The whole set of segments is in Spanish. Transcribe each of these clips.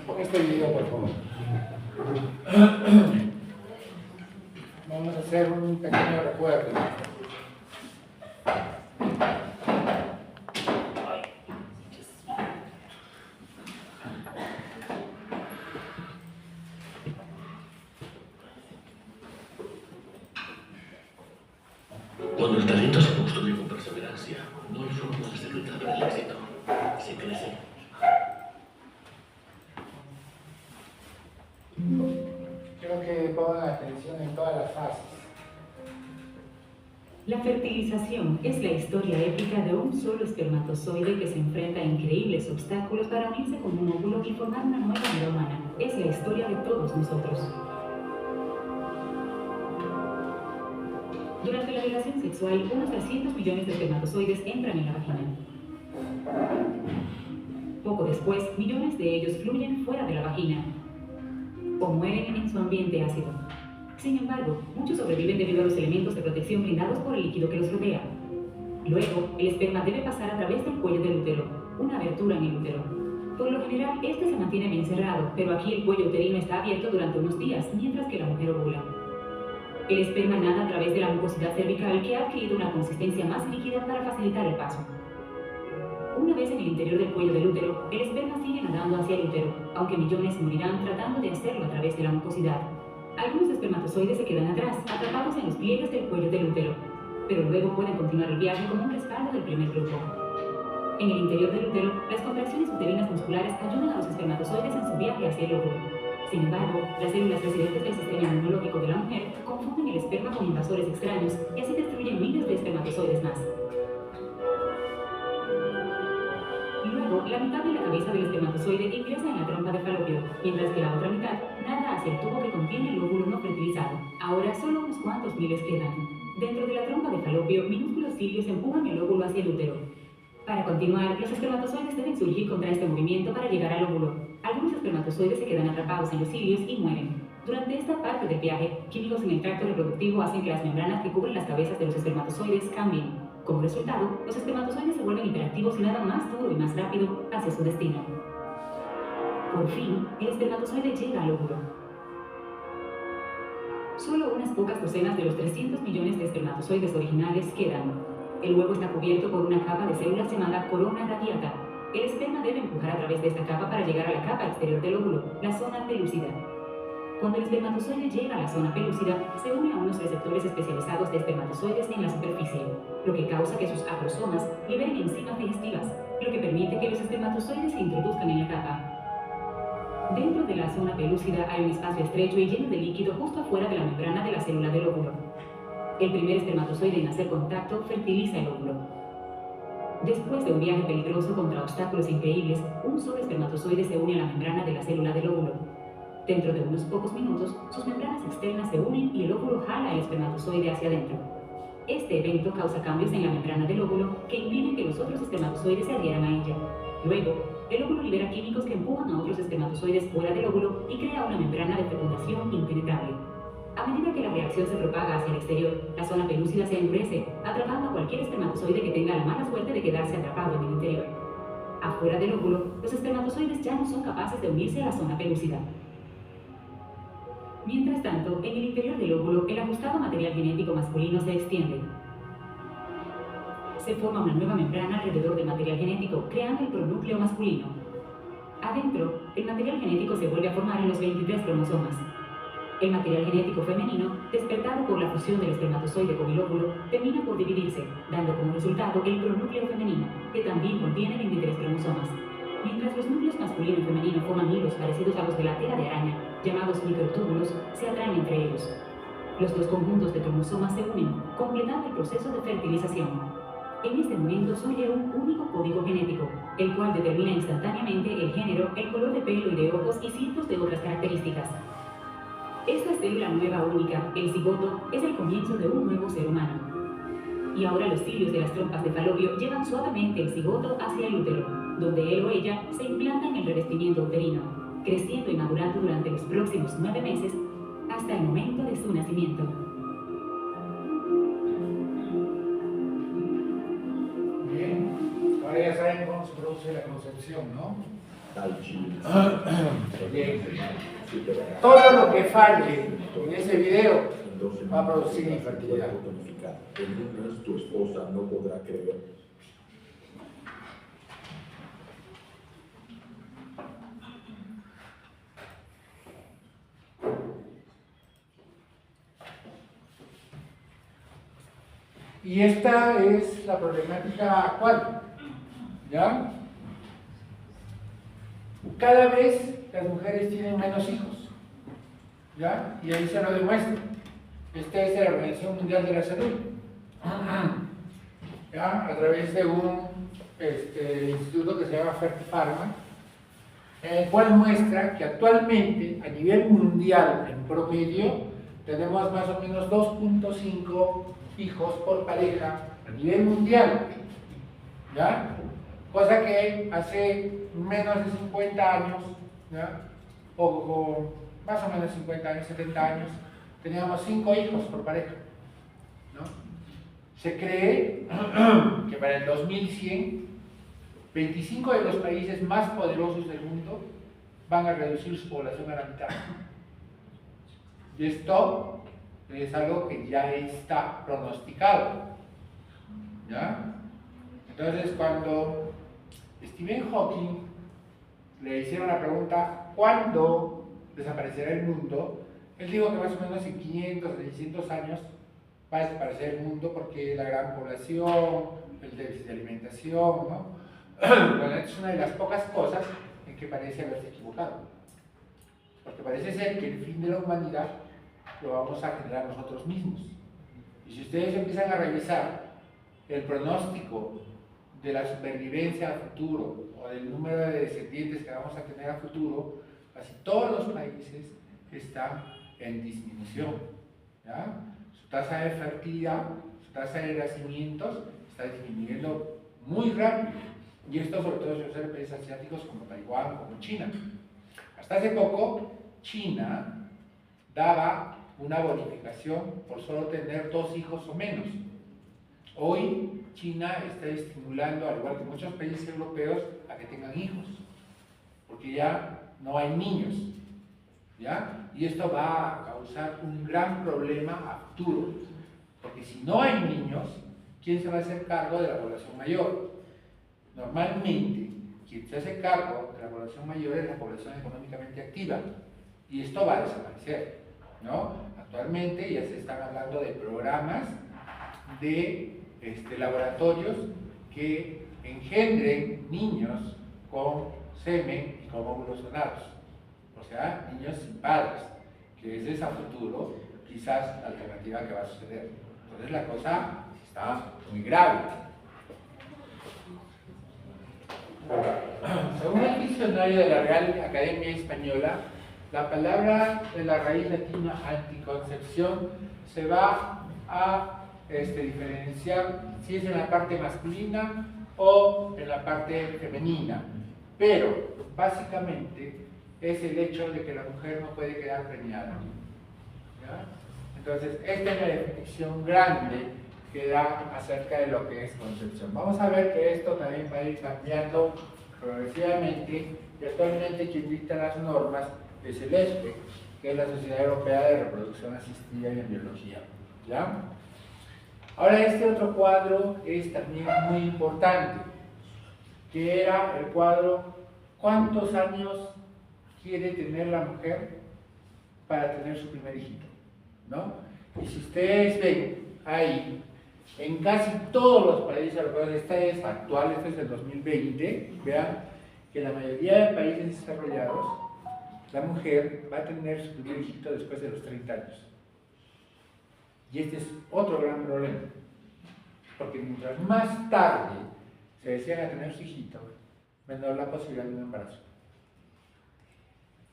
Con este video, por favor. Vamos a hacer un pequeño recuerdo. Cuando el talento se construye con perseverancia, no hay fórmula secreta para el éxito. Se crece. Quiero que pongan atención en todas las fases. La fertilización es la historia épica de un solo espermatozoide que se enfrenta a increíbles obstáculos para unirse con un óvulo y formar una nueva vida humana. Es la historia de todos nosotros. Durante la relación sexual, unos 300 millones de espermatozoides entran en la vagina. Poco después, millones de ellos fluyen fuera de la vagina o mueren en su ambiente ácido. Sin embargo, muchos sobreviven debido a los elementos de protección brindados por el líquido que los rodea. Luego, el esperma debe pasar a través del cuello del útero, una abertura en el útero. Por lo general, este se mantiene bien cerrado, pero aquí el cuello uterino está abierto durante unos días, mientras que la mujer ovula. El esperma nada a través de la mucosidad cervical, que ha adquirido una consistencia más líquida para facilitar el paso. Una vez en el interior del cuello del útero, el esperma sigue nadando hacia el útero, aunque millones morirán tratando de hacerlo a través de la mucosidad. Algunos espermatozoides se quedan atrás, atrapados en los pliegues del cuello del útero, pero luego pueden continuar el viaje como un respaldo del primer grupo. En el interior del útero, las contracciones uterinas musculares ayudan a los espermatozoides en su viaje hacia el óvulo. Sin embargo, las células residentes del sistema inmunológico de la mujer confunden el esperma con invasores extraños y así destruyen miles de espermatozoides más. Luego, la mitad de la cabeza del espermatozoide ingresa en la trompa de Falopio, mientras que la otra mitad nada hacia el tubo que contiene el óvulo no fertilizado. Ahora solo unos cuantos miles quedan. Dentro de la trompa de Falopio, minúsculos cilios empujan el óvulo hacia el útero. Para continuar, los espermatozoides deben surgir contra este movimiento para llegar al óvulo. Algunos espermatozoides se quedan atrapados en los cilios y mueren. Durante esta parte del viaje, químicos en el tracto reproductivo hacen que las membranas que cubren las cabezas de los espermatozoides cambien. Como resultado, los espermatozoides se vuelven hiperactivos y nadan más duro y más rápido hacia su destino. Por fin, el espermatozoide llega al óvulo. Solo unas pocas docenas de los 300 millones de espermatozoides originales quedan. El huevo está cubierto por una capa de células llamada corona radiata. El esperma debe empujar a través de esta capa para llegar a la capa exterior del óvulo, la zona pelúcida. Cuando el espermatozoide llega a la zona pelúcida, se une a unos receptores especializados de espermatozoides en la superficie, lo que causa que sus acrosomas liberen enzimas digestivas, lo que permite que los espermatozoides se introduzcan en la capa. Dentro de la zona pelúcida hay un espacio estrecho y lleno de líquido justo afuera de la membrana de la célula del óvulo. El primer espermatozoide en hacer contacto fertiliza el óvulo. Después de un viaje peligroso contra obstáculos increíbles, un solo espermatozoide se une a la membrana de la célula del óvulo. Dentro de unos pocos minutos, sus membranas externas se unen y el óvulo jala el espermatozoide hacia adentro. Este evento causa cambios en la membrana del óvulo que impiden que los otros espermatozoides se adhieran a ella. Luego, el óvulo libera químicos que empujan a otros espermatozoides fuera del óvulo y crea una membrana de fecundación impenetrable. A medida que la reacción se propaga hacia el exterior, la zona pelúcida se endurece, atrapando a cualquier espermatozoide que tenga la mala suerte de quedarse atrapado en el interior. Afuera del óvulo, los espermatozoides ya no son capaces de unirse a la zona pelúcida. Mientras tanto, en el interior del óvulo, el ajustado material genético masculino se extiende. Se forma una nueva membrana alrededor del material genético, creando el pronúcleo masculino. Adentro, el material genético se vuelve a formar en los 23 cromosomas. El material genético femenino, despertado por la fusión del espermatozoide con el óvulo, termina por dividirse, dando como resultado el pronúcleo femenino, que también contiene 23 cromosomas. Mientras los núcleos masculino y femenino forman hilos parecidos a los de la tela de araña, llamados microtúbulos, se atraen entre ellos. Los dos conjuntos de cromosomas se unen, completando el proceso de fertilización. En este momento surge un único código genético, el cual determina instantáneamente el género, el color de pelo y de ojos y cientos de otras características. Esta célula nueva única, el cigoto, es el comienzo de un nuevo ser humano. Y ahora los cilios de las trompas de Falopio llevan suavemente el cigoto hacia el útero, donde él o ella se implanta en el revestimiento uterino, creciendo y madurando durante los próximos 9 meses hasta el momento de su nacimiento. Bien, ahora ya saben cómo se produce la concepción, ¿no? Bien. Todo lo que falle en ese video va a producir infertilidad. El lunes tu esposa no podrá creer. Y esta es la problemática actual, ¿ya? Cada vez las mujeres tienen menos hijos, ¿ya? Y ahí se lo demuestra. Esta es la Organización Mundial de la Salud, ¿ya? A través de un instituto que se llama Fertipharma, en el cual muestra que actualmente a nivel mundial en promedio tenemos más o menos 2.5 hijos por pareja a nivel mundial, ¿ya? Cosa que hace menos de 50 años, ¿ya? O más o menos 50 años, 70 años, teníamos 5 hijos por pareja, ¿no? Se cree que para el 2100, 25 de los países más poderosos del mundo van a reducir su población a la mitad. Y esto es algo que ya está pronosticado, ¿ya? Entonces, cuando Stephen Hawking le hicieron la pregunta ¿cuándo desaparecerá el mundo?, él dijo que más o menos en 500 o 600 años va a desaparecer el mundo porque la gran población, el déficit de alimentación, ¿no? Bueno, es una de las pocas cosas en que parece haberse equivocado, porque parece ser que el fin de la humanidad lo vamos a generar nosotros mismos. Y si ustedes empiezan a revisar el pronóstico de la supervivencia a futuro o del número de descendientes que vamos a tener a futuro, casi todos los países están en disminución, ¿ya? Su tasa de fertilidad, su tasa de nacimientos está disminuyendo muy rápido, y esto sobre todo sucede en países asiáticos como Taiwán, como China. Hasta hace poco China daba una bonificación por solo tener 2 hijos o menos. Hoy China está estimulando, al igual que muchos países europeos, a que tengan hijos, porque ya no hay niños, ¿ya? Y esto va a causar un gran problema a futuro, porque si no hay niños, ¿quién se va a hacer cargo de la población mayor? Normalmente, quien se hace cargo de la población mayor es la población económicamente activa, y esto va a desaparecer, ¿no? Actualmente ya se están hablando de programas de laboratorios que engendren niños con semen y con óvulos donados, o sea, niños sin padres, que ese es a futuro quizás la alternativa que va a suceder. Entonces la cosa está muy grave. Según el diccionario de la Real Academia Española, la palabra de la raíz latina anticoncepción se va a diferenciar si es en la parte masculina o en la parte femenina, pero básicamente es el hecho de que la mujer no puede quedar preñada, ¿ya? Entonces esta es la definición grande que da acerca de lo que es concepción. Vamos a ver que esto también va a ir cambiando progresivamente, y actualmente quien dicta las normas es el ESPE, que es la Sociedad Europea de Reproducción Asistida y Biología, ¿ya? Ahora este otro cuadro es también muy importante, que era el cuadro ¿cuántos años quiere tener la mujer para tener su primer hijito?, ¿no? Y si ustedes ven ahí, en casi todos los países europeos, esta es actual, este es del 2020, vean que la mayoría de países desarrollados, la mujer va a tener su primer hijito después de los 30 años. Y este es otro gran problema, porque mientras más tarde se desean a tener su hijito, menor la posibilidad de un embarazo,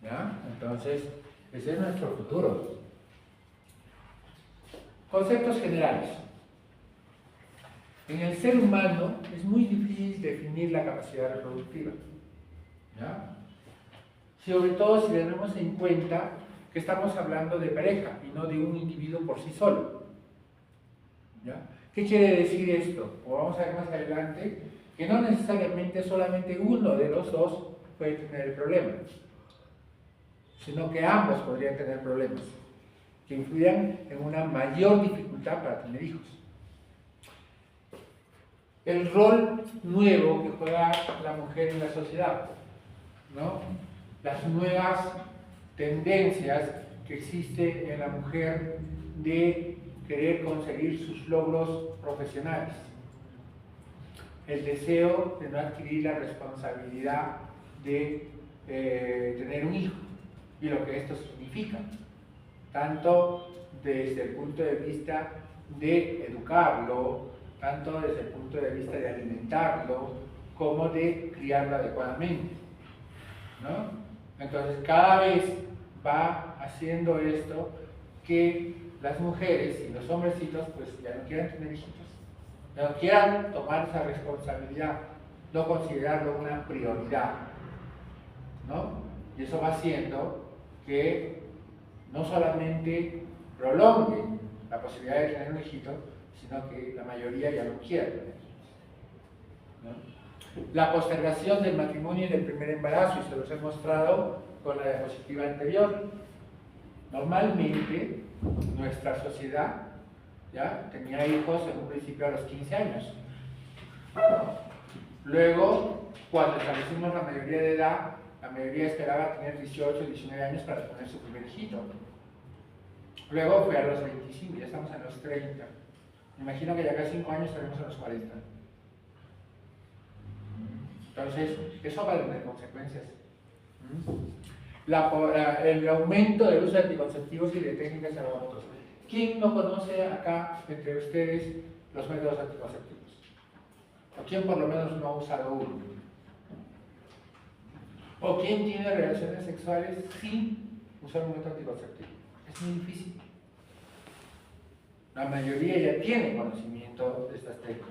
¿ya? Entonces, ese es nuestro futuro. Conceptos generales. En el ser humano es muy difícil definir la capacidad reproductiva, ¿ya? Sobre todo si tenemos en cuenta que estamos hablando de pareja y no de un individuo por sí solo, ¿ya? ¿Qué quiere decir esto? Como vamos a ver más adelante, que no necesariamente solamente uno de los dos puede tener el problema, sino que ambos podrían tener problemas que influyan en una mayor dificultad para tener hijos. El rol nuevo que juega la mujer en la sociedad, ¿no? Las nuevas tendencias que existe en la mujer de querer conseguir sus logros profesionales, el deseo de no adquirir la responsabilidad de tener un hijo y lo que esto significa, tanto desde el punto de vista de educarlo, tanto desde el punto de vista de alimentarlo, como de criarlo adecuadamente, ¿no? Entonces cada vez va haciendo esto que las mujeres y los hombrecitos pues ya no quieran tener hijitos, ya no quieran tomar esa responsabilidad, no considerarlo una prioridad, ¿no? Y eso va haciendo que no solamente prolongue la posibilidad de tener un hijito, sino que la mayoría ya no quiere tener hijos, ¿no? La postergación del matrimonio y del primer embarazo, y se los he mostrado con la diapositiva anterior. Normalmente, nuestra sociedad ¿ya? Tenía hijos en un principio a los 15 años. Luego, cuando establecimos la mayoría de edad, la mayoría esperaba tener 18, 19 años para tener su primer hijito. Luego fue a los 25, ya estamos en los 30. Me imagino que ya cada 5 años estaremos en los 40. Entonces, eso va a tener consecuencias. El aumento del uso de anticonceptivos y de técnicas de abortos. ¿Quién no conoce acá, entre ustedes, los métodos anticonceptivos? ¿O quién por lo menos no ha usado uno? ¿O quién tiene relaciones sexuales sin usar un método anticonceptivo? Es muy difícil. La mayoría ya tiene conocimiento de estas técnicas.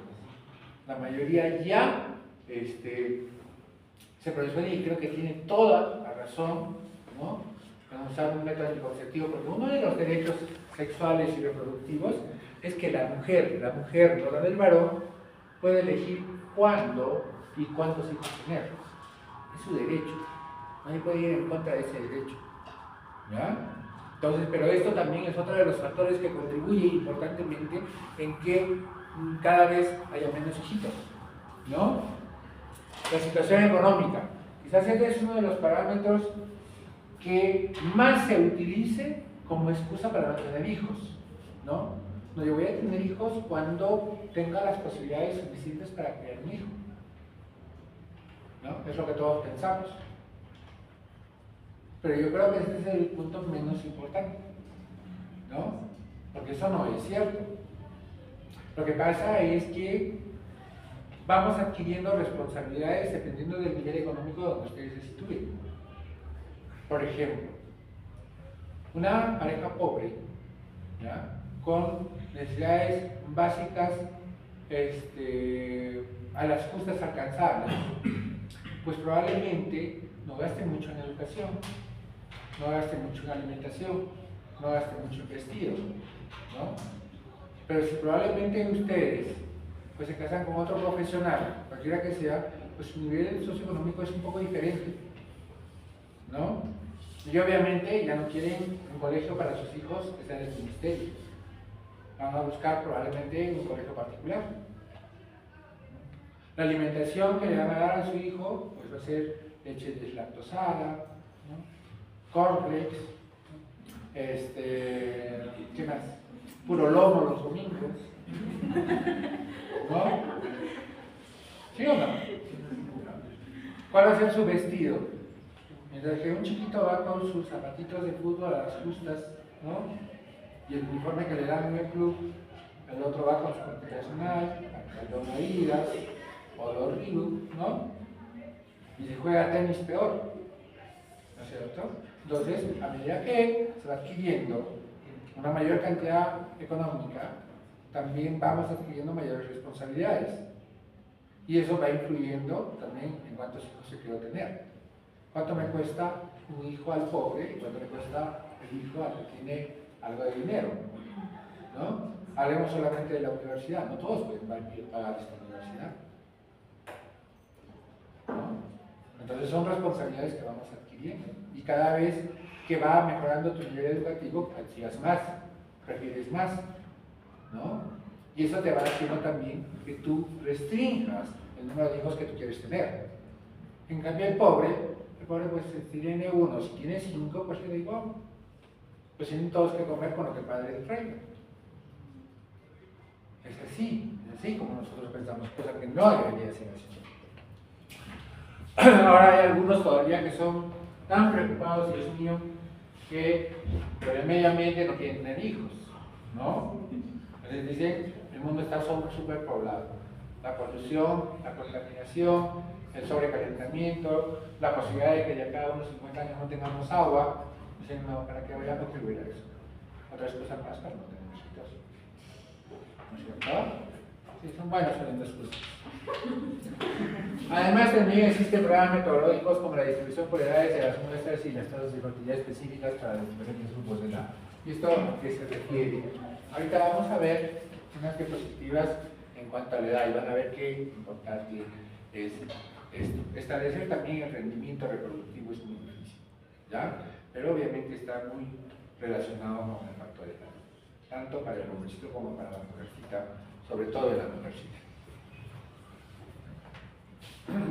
La mayoría ya se predispone y creo que tiene toda la razón, ¿no?, en usar un método anticonceptivo, porque uno de los derechos sexuales y reproductivos es que la mujer, no la del varón, puede elegir cuándo y cuántos hijos tener. Es su derecho. Nadie puede ir en contra de ese derecho. ¿Ya? Entonces, pero esto también es otro de los factores que contribuye importantemente en que cada vez haya menos hijitos, ¿no? La situación económica. Quizás este es uno de los parámetros que más se utilice como excusa para no tener hijos, ¿no? No, yo voy a tener hijos cuando tenga las posibilidades suficientes para criar un hijo, ¿no? Es lo que todos pensamos. Pero yo creo que este es el punto menos importante, ¿no? Porque eso no es cierto. Lo que pasa es que vamos adquiriendo responsabilidades dependiendo del nivel económico donde ustedes se sitúen. Por ejemplo, una pareja pobre, ¿ya?, con necesidades básicas a las justas alcanzables, pues probablemente no gaste mucho en educación, no gaste mucho en alimentación, no gaste mucho en vestido, ¿no? Pero si probablemente ustedes pues se casan con otro profesional, cualquiera que sea, pues su nivel socioeconómico es un poco diferente, ¿no? Y obviamente ya no quieren un colegio para sus hijos que sea del ministerio. Van a buscar probablemente un colegio particular. La alimentación que le van a dar a su hijo pues va a ser leche deslactosada, ¿no?, cornflakes, ¿qué más? Puro lomo los domingos, ¿no? ¿Sí o no? ¿Cuál va a ser su vestido? Mientras que un chiquito va con sus zapatitos de fútbol a las justas, ¿no?, y el uniforme que le dan en el club, el otro va con su internacional, pantalón Adidas o los Reebok, ¿no? Y si juega tenis peor, ¿no es cierto? Entonces, a medida que se va adquiriendo una mayor cantidad económica, también vamos adquiriendo mayores responsabilidades. Y eso va influyendo también en cuántos hijos se quiero tener. ¿Cuánto me cuesta un hijo al pobre y cuánto me cuesta el hijo al que tiene algo de dinero? ¿No? Hablemos solamente de la universidad. No todos pueden pagar esta universidad, ¿no? Entonces son responsabilidades que vamos adquiriendo. Y cada vez que va mejorando tu nivel educativo, activas más, prefieres más, ¿no? Y eso te va haciendo también que tú restringas el número de hijos que tú quieres tener. En cambio el pobre pues si tiene uno, si tiene 5, pues le digo, pues tienen todos que comer con lo que el padre les traiga. Es así como nosotros pensamos, cosa que no debería ser así. Ahora hay algunos todavía que son tan preocupados, Dios mío, que por el medio ambiente no quieren tener hijos, ¿no? Les dicen, el mundo está súper poblado. La polución, la contaminación, el sobrecalentamiento, la posibilidad de que ya cada unos 50 años no tengamos agua, dicen, no, ¿para qué voy a contribuir a eso? Otras cosas más para no tener hijos. ¿No es cierto? Sí, son buenas, son excusas. Además, también existen programas metodológicos como la distribución por edades de las muestras y las tasas de fertilidad específicas para los diferentes grupos de edad. ¿Y esto a qué se refiere? Ahorita vamos a ver unas diapositivas en cuanto a la edad y van a ver qué importante es esto. Establecer también el rendimiento reproductivo es muy difícil, ¿ya? Pero obviamente está muy relacionado con el factor de edad, tanto para el hombrecito como para la mujercita, sobre todo de la mujercita.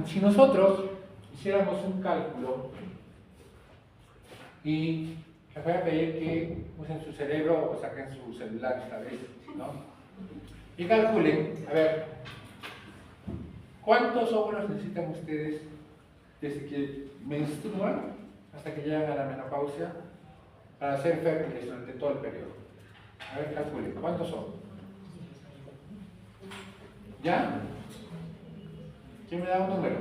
Si nosotros hiciéramos un cálculo y les voy a pedir que usen su cerebro o saquen su celular esta vez, ¿no? Y calculen, a ver, ¿cuántos óvulos necesitan ustedes desde que menstruan hasta que llegan a la menopausia para ser fértiles durante todo el periodo? A ver, calculen, ¿cuántos son? ¿Ya? ¿Quién me da un número?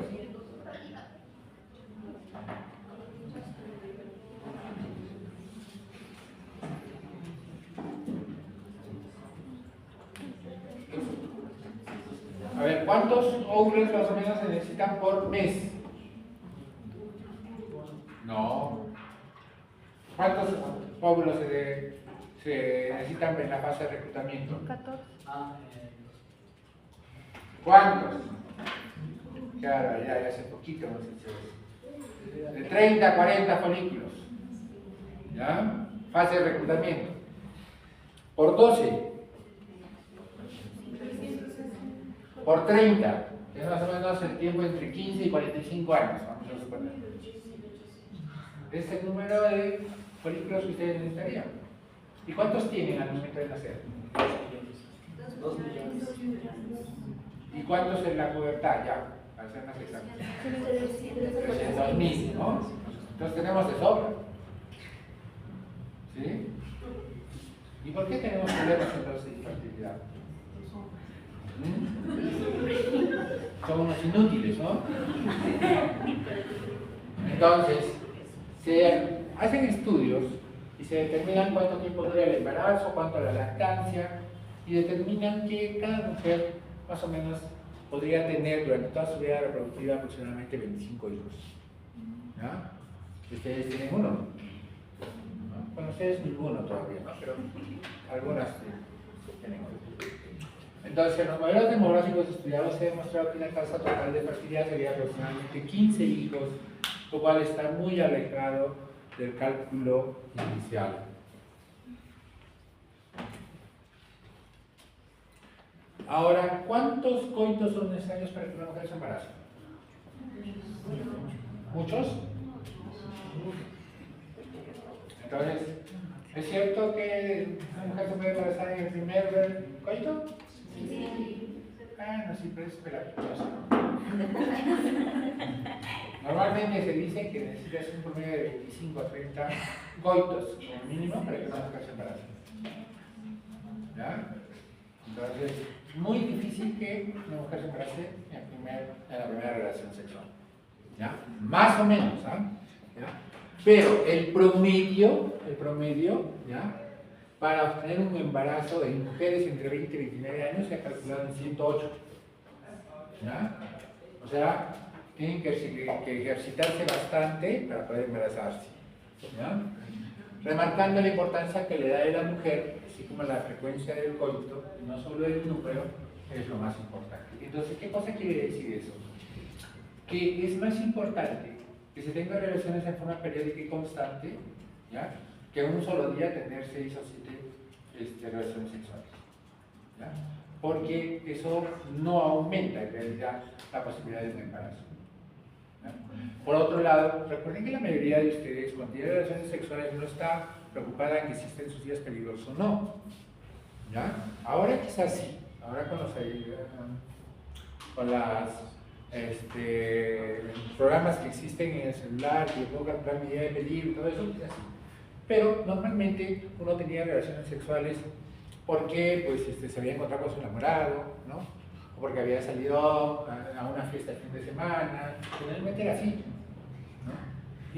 A ver, ¿cuántos óvulos más o menos se necesitan por mes? No. ¿Cuántos óvulos se necesitan en la fase de reclutamiento? 14. ¿Cuántos? Claro, ya hace poquito hemos hecho eso. De 30 a 40 folículos. ¿Ya? Fase de reclutamiento. Por 12. Por 30. Es más o menos el tiempo entre 15 y 45 años, vamos a suponer. Es el número de folículos que ustedes necesitarían. ¿Y cuántos tienen al momento de nacer? 2 millones. ¿Y cuántos en la pubertad? Ya, para ser más exactos. 300.000, ¿no? Entonces tenemos de sobra. ¿Sí? ¿Y por qué tenemos problemas entonces de infertilidad? Son unos inútiles, ¿no? Entonces, se hacen estudios y se determinan cuánto tiempo dura el embarazo, cuánto la lactancia, y determinan que cada mujer más o menos podría tener durante toda su vida reproductiva aproximadamente 25 hijos. ¿Ya? Ustedes tienen uno. ¿No? Bueno, ustedes ninguno todavía, ¿no? Pero algunas tienen uno. Entonces, en los modelos demográficos estudiados se ha demostrado que la tasa total de fertilidad sería aproximadamente 15 hijos, lo cual está muy alejado del cálculo inicial. Ahora, ¿cuántos coitos son necesarios para que una mujer se embarace? ¿Muchos? Entonces, ¿es cierto que una mujer se puede embarazar en el primer coito? Sí. Ah, no, sí, pero es pelagicosa. Normalmente se dice que necesitas un promedio de 25 a 30 coitos como mínimo para que una mujer se embarace. ¿Ya? Entonces, muy difícil que una mujer se embarace en la primera relación sexual. ¿Ya? Más o menos, ¿ah? ¿Ya? Pero el promedio, ¿ya? Para obtener un embarazo en mujeres entre 20 y 29 años se ha calculado en 108. ¿Ya? O sea, tienen que ejercitarse bastante para poder embarazarse. ¿Ya? Remarcando la importancia que le da a la mujer, así como la frecuencia del coito, no solo el número, es lo más importante. Entonces, ¿qué cosa quiere decir eso? que es más importante que se tengan relaciones en forma periódica y constante, ¿ya?, que en un solo día tener 6 o 7 relaciones sexuales, ¿ya?, porque eso no aumenta en realidad la posibilidad de un embarazo, ¿ya? Por otro lado, recuerden que la mayoría de ustedes cuando tienen relaciones sexuales no está preocupada en que existen sus días peligrosos o no, ¿ya? Ahora quizás sí, ahora con las programas que existen en el celular, que puedo calcular mi día de peligro y todo eso, quizás sí. Pero normalmente uno tenía relaciones sexuales porque pues, se había encontrado con su enamorado, ¿no? O porque había salido a una fiesta el fin de semana, generalmente era así, ¿no?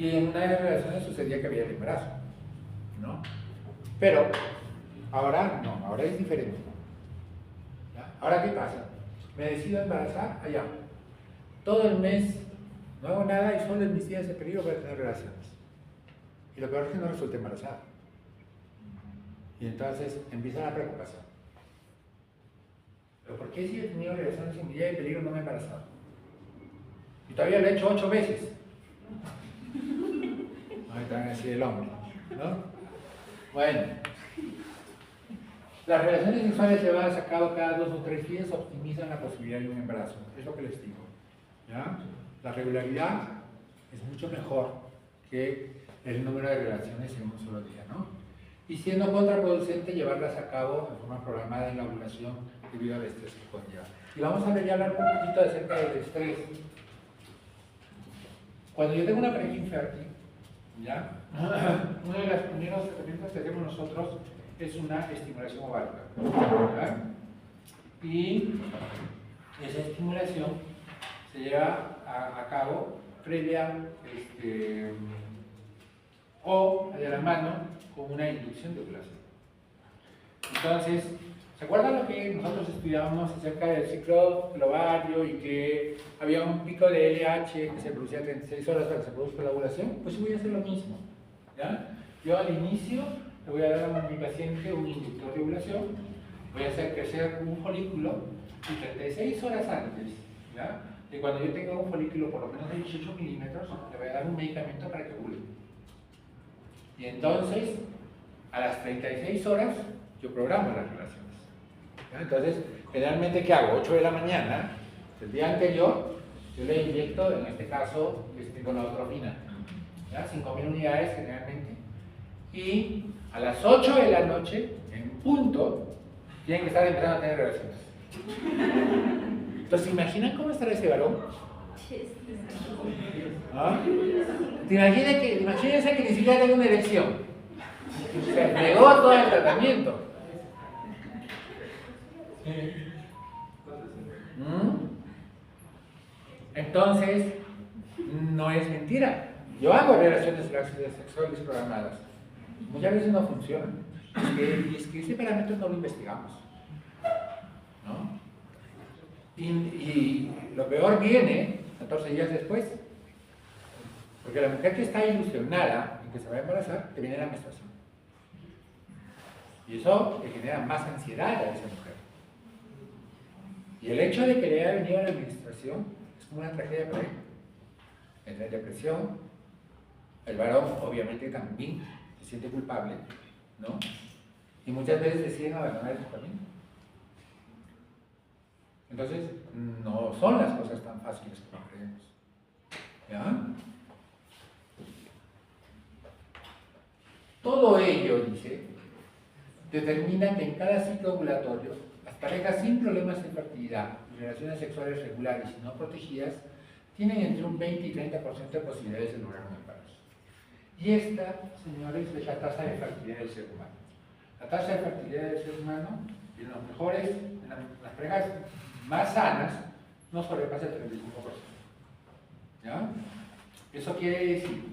Y en una de las relaciones sucedía que había el embarazo, ¿no? Pero ahora no, ahora es diferente, ¿ya? Ahora, ¿qué pasa? Me decido embarazar, allá. Todo el mes no hago nada y solo en mis días de peligro voy a tener relaciones. Y lo peor es que no resulta embarazada. Y entonces empieza la preocupación. ¿Pero por qué si he tenido relaciones en mi día de peligro no me he embarazado? Y todavía lo he hecho 8 veces. Ahí también así el hombre, ¿no? Bueno. Las relaciones sexuales llevadas a cabo cada 2 o 3 días optimizan la posibilidad de un embarazo. Es lo que les digo, ¿ya? La regularidad es mucho mejor que el número de relaciones en un solo día, ¿no? Y siendo contraproducente llevarlas a cabo de forma programada en la ovulación debido al estrés que conlleva. Y vamos a ver ya hablar un poquito acerca del estrés. Cuando yo tengo una pareja infértil, ¿ya? Uno de los primeros tratamientos que hacemos nosotros es una estimulación ovárica, ¿verdad? Y esa estimulación se lleva a cabo previa o de la mano con una inducción de ovulación. Entonces, ¿se acuerdan lo que nosotros estudiábamos acerca del ciclo del ovario y que había un pico de LH que se producía 36 horas para que se produzca la ovulación? Pues yo voy a hacer lo mismo, ¿ya? Yo al inicio le voy a dar a mi paciente un inductor de ovulación, voy a hacer crecer un folículo y 36 horas antes, ¿ya?, de cuando yo tenga un folículo por lo menos de 18 milímetros, le voy a dar un medicamento para que ovule. Y entonces, a las 36 horas, yo programo las relaciones, ¿ya? Entonces, generalmente, ¿qué hago? 8 de la mañana, el día anterior, yo le inyecto, en este caso, gonadotropina, ¿ya? 5.000 unidades generalmente, y a las 8 de la noche, en punto, tienen que estar empezando a tener relaciones. Entonces, ¿se imaginan cómo estará ese varón? ¿Ah? Imagínense que ni siquiera tenga una erección. Se pegó todo el tratamiento. Entonces, no es mentira. Yo hago relaciones sexuales programadas. Muchas veces no funcionan. Es que ese parámetro no lo investigamos, ¿no? Y lo peor viene 14 días después. Porque la mujer que está ilusionada en que se va a embarazar, te viene la menstruación. Y eso le genera más ansiedad a esa mujer. Y el hecho de que le haya venido la menstruación es como una tragedia para él. Entra en depresión. El varón, obviamente, también se siente culpable, ¿no? Y muchas veces deciden abandonar su camino. Entonces, no son las cosas tan fáciles como creemos. ¿Ya? Todo ello, dice, determina que en cada ciclo ovulatorio, las parejas sin problemas de fertilidad y relaciones sexuales regulares y no protegidas tienen entre un 20 y 30% de posibilidades de lograr un embarazo. Y esta, señores, es la tasa de fertilidad del ser humano. La tasa de fertilidad del ser humano, en los mejores, en las parejas más sanas, no sobrepasa el 35%. ¿Ya? Eso quiere decir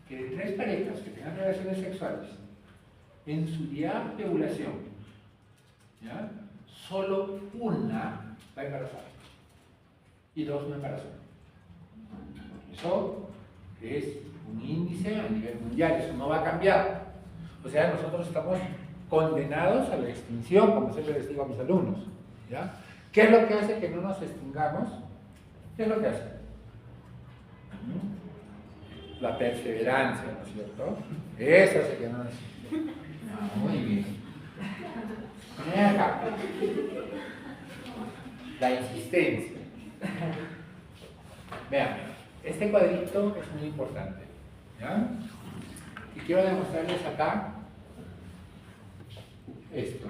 que de 3 parejas que tengan relaciones sexuales, en su día de ovulación, ¿ya?, solo una va a embarazar y 2 no embarazan. Eso es un índice a nivel mundial, eso no va a cambiar. O sea, nosotros estamos condenados a la extinción, como siempre les digo a mis alumnos, ¿ya? ¿Qué es lo que hace que no nos extingamos? ¿Qué es lo que hace? La perseverancia, ¿no es cierto? Eso sí que no existe. Muy bien. Ven acá. La insistencia. Vean, este cuadrito es muy importante. ¿Ya? Y quiero demostrarles acá esto.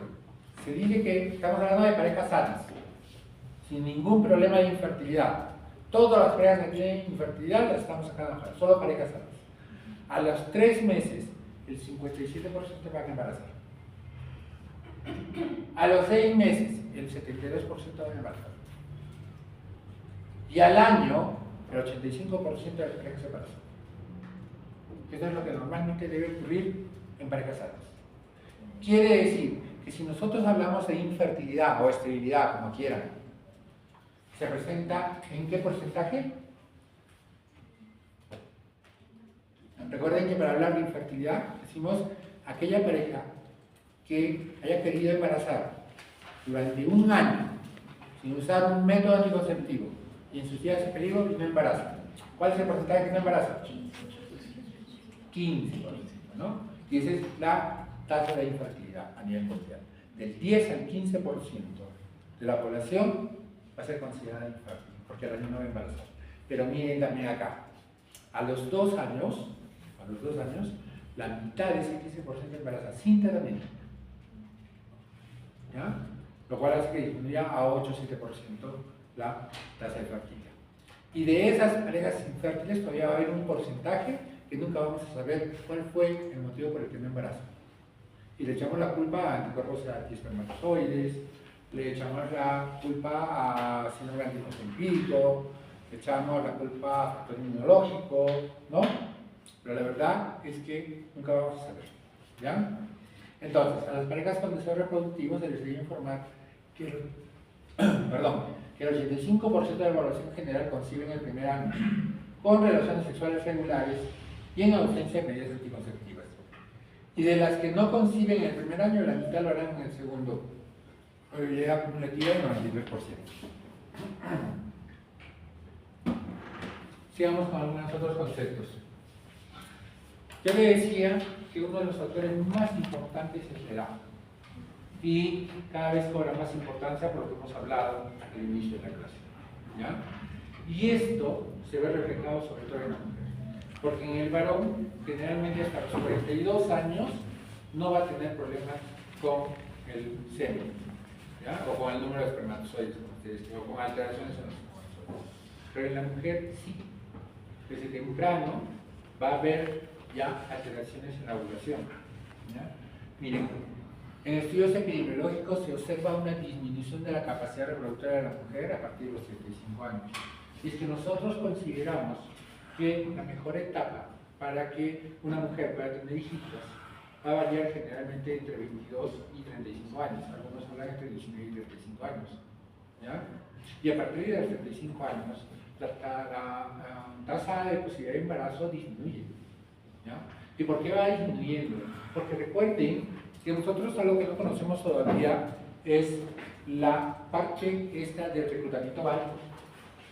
Se dice que estamos hablando de parejas sanas, sin ningún problema de infertilidad. Todas las parejas que tienen infertilidad las estamos sacando afuera, solo parejas sanas. A los 3 meses, el 57% van a embarazar. A los 6 meses, el 72% van a embarazar. Y al año, el 85% de las parejas se embarazan. Eso es lo que normalmente debe ocurrir en parejas sanas. Quiere decir que si nosotros hablamos de infertilidad o esterilidad, como quieran, ¿se presenta en qué porcentaje? Recuerden que para hablar de infertilidad decimos aquella pareja que haya querido embarazar durante un año sin usar un método anticonceptivo y en sus días de peligro y no embaraza. ¿Cuál es el porcentaje que no embaraza? 15%, ¿no? Y esa es la tasa de infertilidad a nivel mundial. Del 10 al 15% de la población va a ser considerada infértil, porque al año no va a embarazar. Pero miren también acá, a los 2 años, la mitad de ese 15% embaraza sin tratamiento. ¿Ya? Lo cual hace que disminuya a 8 o 7% la tasa de fertilidad. Y de esas parejas infértiles todavía va a haber un porcentaje que nunca vamos a saber cuál fue el motivo por el que no embarazan. Y le echamos la culpa a anticuerpos antiespermatozoides, le echamos la culpa a síndrome anticonceptivo, le echamos la culpa a factor inmunológico, ¿no? Pero la verdad es que nunca vamos a saber, ¿ya? Entonces, a las parejas con deseo reproductivo se les debe informar que el 85% de la población general concibe en el primer año con relaciones sexuales regulares y en ausencia de medidas anticonceptivas. Y de las que no conciben en el primer año, la mitad lo harán en el segundo. Probabilidad acumulativa del 93%. Sigamos con algunos otros conceptos. Yo le decía que uno de los factores más importantes es la edad. Y cada vez cobra más importancia por lo que hemos hablado al inicio de la clase. ¿Ya? Y esto se ve reflejado sobre todo en la mujer. Porque en el varón, generalmente hasta los 42 años, no va a tener problemas con el semen, ¿ya? O con el número de espermatozoides, o con alteraciones en los espermatozoides. Pero en la mujer sí. Desde temprano va a haber ya alteraciones en la ovulación. ¿Ya? Miren, en estudios epidemiológicos se observa una disminución de la capacidad reproductora de la mujer a partir de los 35 años. Y es que nosotros consideramos que la mejor etapa para que una mujer pueda tener hijitos va a variar generalmente entre 22 y 35 años. Algunos hablan entre 19 y 35 años. ¿Ya? Y a partir de los 35 años, la tasa de posibilidad de embarazo disminuye. ¿Ya? ¿Y por qué va disminuyendo? Porque recuerden que nosotros algo que no conocemos todavía es la parte esta del reclutamiento básico.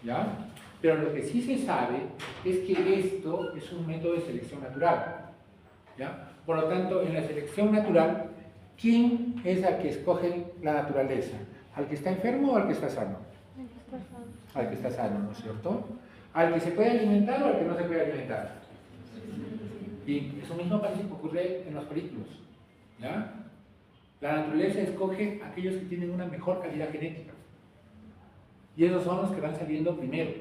¿Ya? Pero lo que sí se sabe es que esto es un método de selección natural. ¿Ya? Por lo tanto, en la selección natural, ¿quién es el que escoge la naturaleza? ¿Al que está enfermo o al que está sano? Al que está sano, ¿no es cierto? ¿Al que se puede alimentar o al que no se puede alimentar? Y eso mismo parece que ocurre en los folículos. ¿Ya? La naturaleza escoge a aquellos que tienen una mejor calidad genética. Y esos son los que van saliendo primero.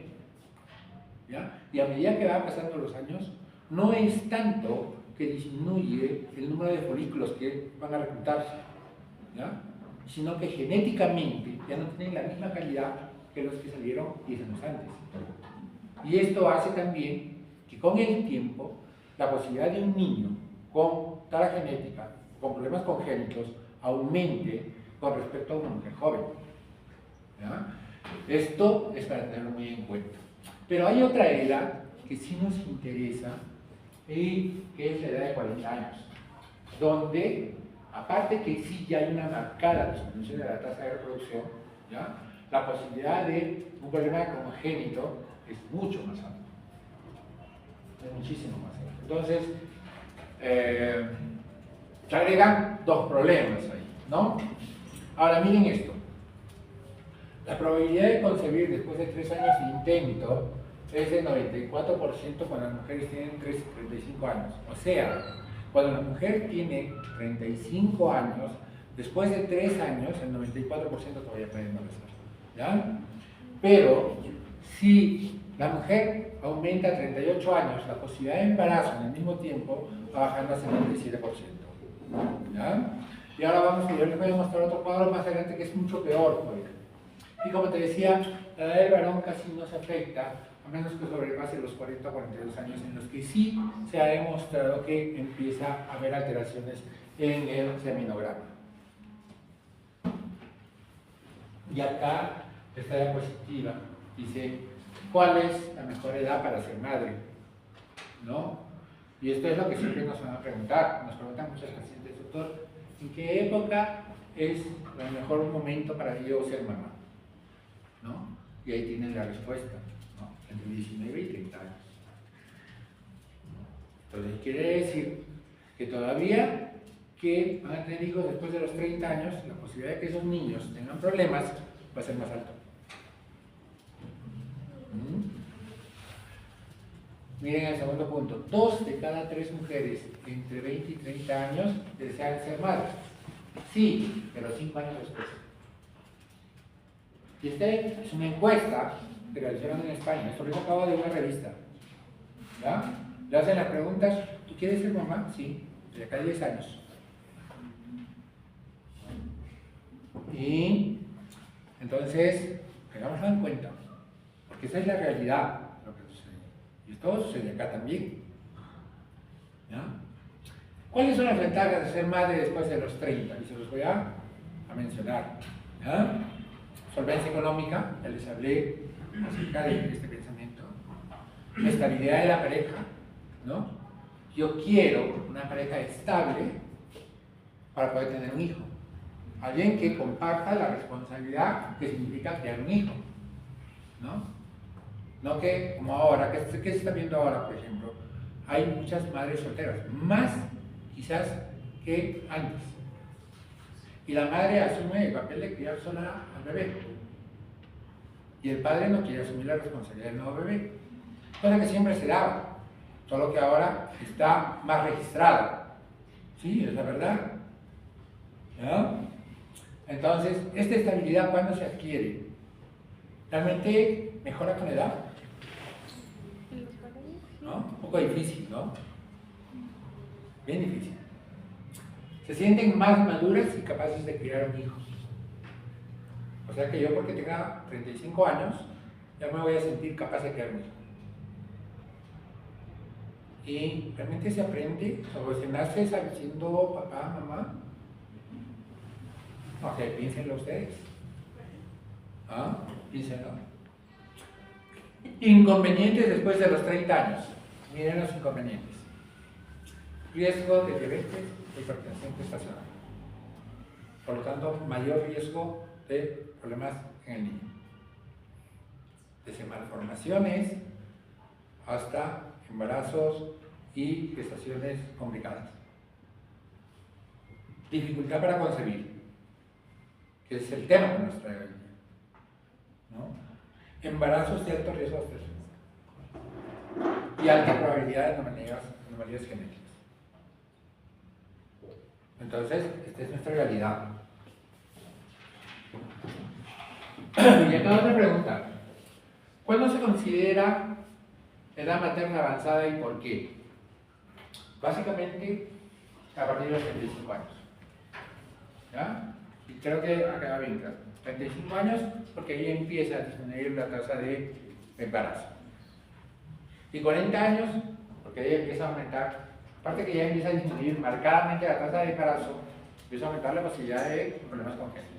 ¿Ya? Y a medida que van pasando los años, no es tanto que disminuye el número de folículos que van a reclutarse, ¿ya? Sino que genéticamente ya no tienen la misma calidad que los que salieron 10 años antes. Y esto hace también que con el tiempo la posibilidad de un niño con tala genética, con problemas congénitos, aumente con respecto a una mujer joven. ¿Ya? Esto es para tenerlo muy en cuenta. Pero hay otra edad que sí nos interesa y que es la edad de 40 años, donde, aparte que sí ya hay una marcada disminución de la tasa de reproducción, ¿ya? La posibilidad de un problema congénito es mucho más alta. es muchísimo más alto. Entonces, se agregan dos problemas ahí, ¿no? Ahora miren esto. La probabilidad de concebir después de 3 años de intento es de 94% cuando las mujeres tienen 35 años. O sea, cuando la mujer tiene 35 años, después de 3 años, el 94% todavía puede embarazar, ¿ya? Pero, si la mujer aumenta a 38 años, la posibilidad de embarazo en el mismo tiempo va bajando a 77%, ¿ya? Y ahora yo les voy a mostrar otro cuadro más adelante que es mucho peor, todavía. Y como te decía, la edad del varón casi no se afecta, a menos que sobrepase los 40 o 42 años, en los que sí se ha demostrado que empieza a haber alteraciones en el seminograma. Y acá esta diapositiva dice, ¿cuál es la mejor edad para ser madre? ¿No? Y esto es lo que siempre nos van a preguntar. Nos preguntan muchas pacientes, doctor, ¿en qué época es el mejor momento para yo ser mamá? ¿No? Y ahí tienen la respuesta, ¿no? Entre 19 y 30 años. Entonces quiere decir que todavía que van a tener hijos después de los 30 años, la posibilidad de que esos niños tengan problemas va a ser más alta. Miren el segundo punto, 2 de cada 3 mujeres entre 20 y 30 años desean ser madres. Sí, pero 5 años después. Y esta es una encuesta que realizaron en España, esto lo he sacado de una revista. ¿Ya? Le hacen las preguntas, ¿tú quieres ser mamá? Sí, de acá a 10 años. Y entonces, tengámoslo en cuenta, porque esa es la realidad de lo que sucede. Y esto sucede acá también. ¿Ya? ¿Cuáles son las ventajas de ser madre después de los 30? Y se los voy a mencionar. ¿Ya? Solvencia económica, ya les hablé acerca de este pensamiento. La estabilidad de la pareja, ¿no? Yo quiero una pareja estable para poder tener un hijo. Alguien que comparta la responsabilidad que significa crear un hijo, ¿no? No que, como ahora, ¿qué se está viendo ahora, por ejemplo? Hay muchas madres solteras, más quizás que antes. Y la madre asume el papel de criar sola al bebé. Y el padre no quiere asumir la responsabilidad del nuevo bebé. Cosa que siempre se daba, solo que ahora está más registrada. Sí, es la verdad. ¿Ya? Entonces, esta estabilidad, ¿cuándo se adquiere? ¿Realmente mejora con la edad? ¿No? Un poco difícil, ¿no? Bien difícil. Se sienten más maduras y capaces de criar un hijo. O sea que yo, porque tenga 35 años, ya me voy a sentir capaz de criar un hijo. Y realmente se aprende, o se nace siendo papá, mamá. Ok, piénsenlo ustedes. ¿Ah? Piénsenlo. Inconvenientes después de los 30 años. Miren los inconvenientes. Riesgo de diabetes e hipertensión gestacional. Por lo tanto, mayor riesgo de problemas en el niño. Desde malformaciones hasta embarazos y gestaciones complicadas. Dificultad para concebir, que es el tema que nos trae hoy, ¿no? Embarazos de alto riesgo de obstetricia y alta probabilidad de anomalías genéticas. Entonces, esta es nuestra realidad. Y acá otra pregunta. ¿Cuándo se considera edad materna avanzada y por qué? Básicamente, a partir de los 35 años. ¿Ya? Y creo que acá bien claro. 35 años, porque ahí empieza a disminuir la tasa de embarazo. Y 40 años, porque ahí empieza a aumentar, aparte que ya empieza a disminuir marcadamente la tasa de embarazo, empieza a aumentar la posibilidad de problemas congénitos.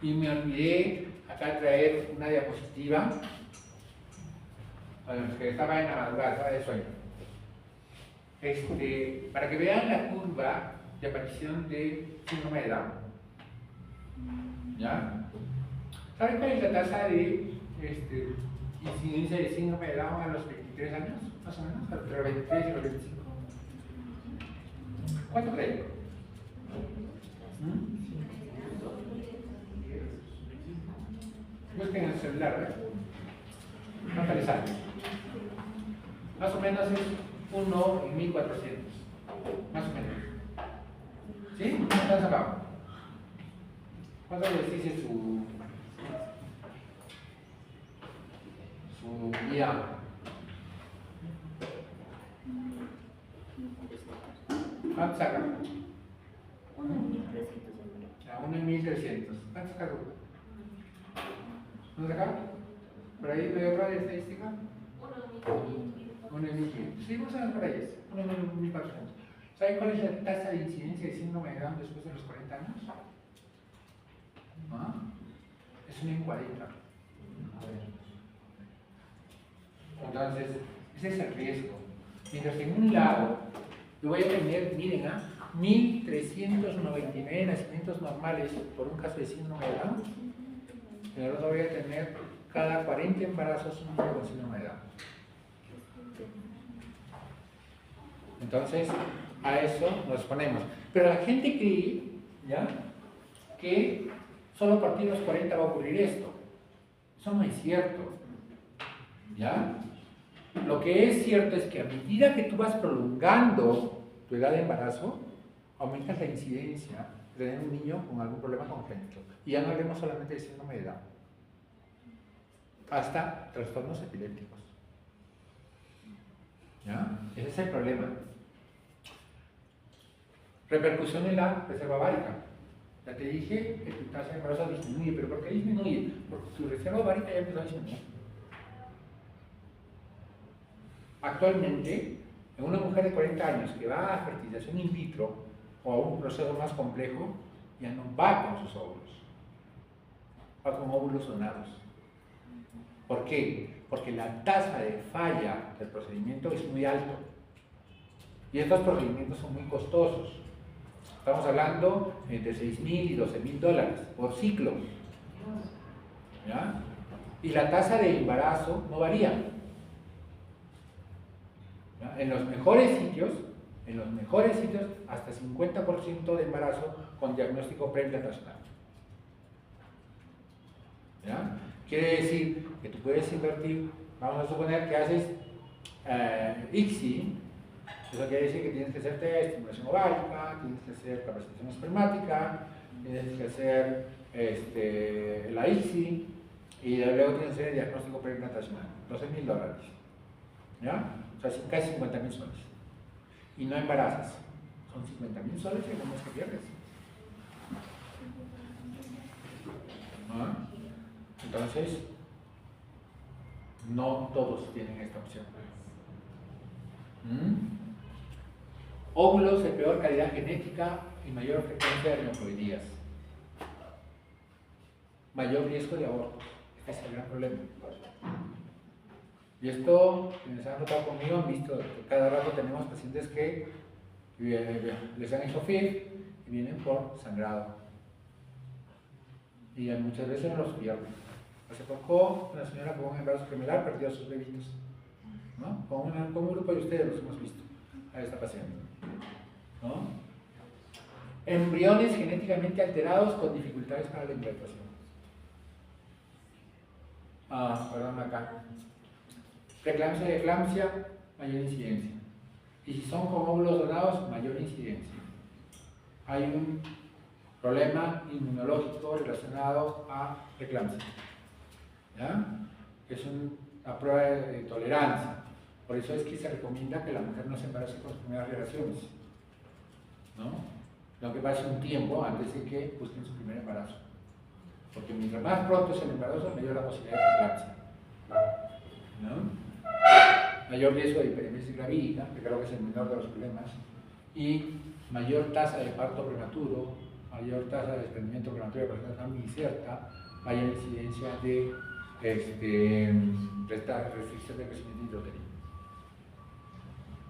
Y me olvidé acá traer una diapositiva que estaba en la madrugada de sueño. Para que vean la curva de aparición de síndrome de Down. ¿Ya? ¿Saben cuál es la tasa de incidencia de síndrome de Down a los 23 23 años, más o menos, entre los 23 y los 25. ¿Cuánto creen? Busquen en el celular, ¿cuánto les sale? Más o menos es 1 en 1400. Más o menos. ¿Sí? ¿Cuánto han sacado? ¿Cuánto les dice su guía? ¿Cuánto sacan? 1 en 1.300. A 1 en 1300. ¿Cuánto sacan? ¿No sacan? ¿Por ahí me otra de estadística? 1 en 1500. Sí, vamos a ver por ahí. 1 en 1400. ¿Saben cuál es la tasa de incidencia de síndrome de Down después de los 40 años? ¿Ah? Es 1 en 40. Entonces, ese es el riesgo. Mientras que en un lado yo voy a tener, miren, 1.399 nacimientos normales por un caso de síndrome de Down, en el otro voy a tener cada 40 embarazos un niño con síndrome de Down. Entonces, a eso nos ponemos. Pero la gente cree, ¿ya?, que solo a partir de los 40 va a ocurrir esto. Eso no es cierto. ¿Ya? Lo que es cierto es que a medida que tú vas prolongando tu edad de embarazo, aumentas la incidencia de tener un niño con algún problema congénito. Y ya no hablemos solamente de síndrome de Down, hasta trastornos epilépticos. ¿Ya? Ese es el problema. Repercusión en la reserva ovárica. Ya te dije que tu tasa de embarazo disminuye, pero ¿por qué disminuye? Porque tu reserva ovárica ya empezó a disminuir. Actualmente, en una mujer de 40 años que va a fertilización in vitro o a un proceso más complejo, ya no va con sus óvulos, va con óvulos donados. ¿Por qué? Porque la tasa de falla del procedimiento es muy alto y estos procedimientos son muy costosos. Estamos hablando de $6,000 y $12,000 por ciclo. ¿Ya? Y la tasa de embarazo no varía. ¿Ya? En los mejores sitios, hasta 50% de embarazo con diagnóstico preimplantacional. ¿Ya? Quiere decir que tú puedes invertir, vamos a suponer que haces ICSI. Eso quiere decir que tienes que hacerte estimulación ovárica, tienes que hacer capacitación espermática, tienes que hacer la ICSI y luego tienes que hacer el diagnóstico preimplantacional, $12,000. ¿Ya? O sea, casi 50,000 soles. Y no embarazas. Son 50,000 soles y algunos que pierdes. ¿Ah? Entonces, no todos tienen esta opción. Óvulos de peor calidad genética y mayor frecuencia de neoploidías. Mayor riesgo de abortos. Este es el gran problema. Y esto, quienes han notado conmigo, han visto que cada rato tenemos pacientes que les han hecho FIV y vienen por sangrado. Y muchas veces no los pierden. Hace poco, una señora con un embarazo gemelar perdió a sus bebitos. ¿No? Con un grupo de ustedes los hemos visto a esta paciente. ¿No? Embriones genéticamente alterados con dificultades para la implantación. Perdón, acá. Preeclampsia y eclampsia, mayor incidencia. Y si son con óvulos donados, mayor incidencia. Hay un problema inmunológico relacionado a preeclampsia. ¿Ya? Es una prueba de tolerancia. Por eso es que se recomienda que la mujer no se embarace con sus primeras relaciones. ¿No? Lo que pase un tiempo antes de que busquen su primer embarazo. Porque mientras más pronto es el embarazo, mayor la posibilidad de preeclampsia. ¿No? Mayor riesgo de hiperemesis gravídica, que creo que es el menor de los problemas, y mayor tasa de parto prematuro, mayor tasa de desprendimiento prematuro de personas tan incierta, mayor incidencia de restricción de crecimiento intrauterino.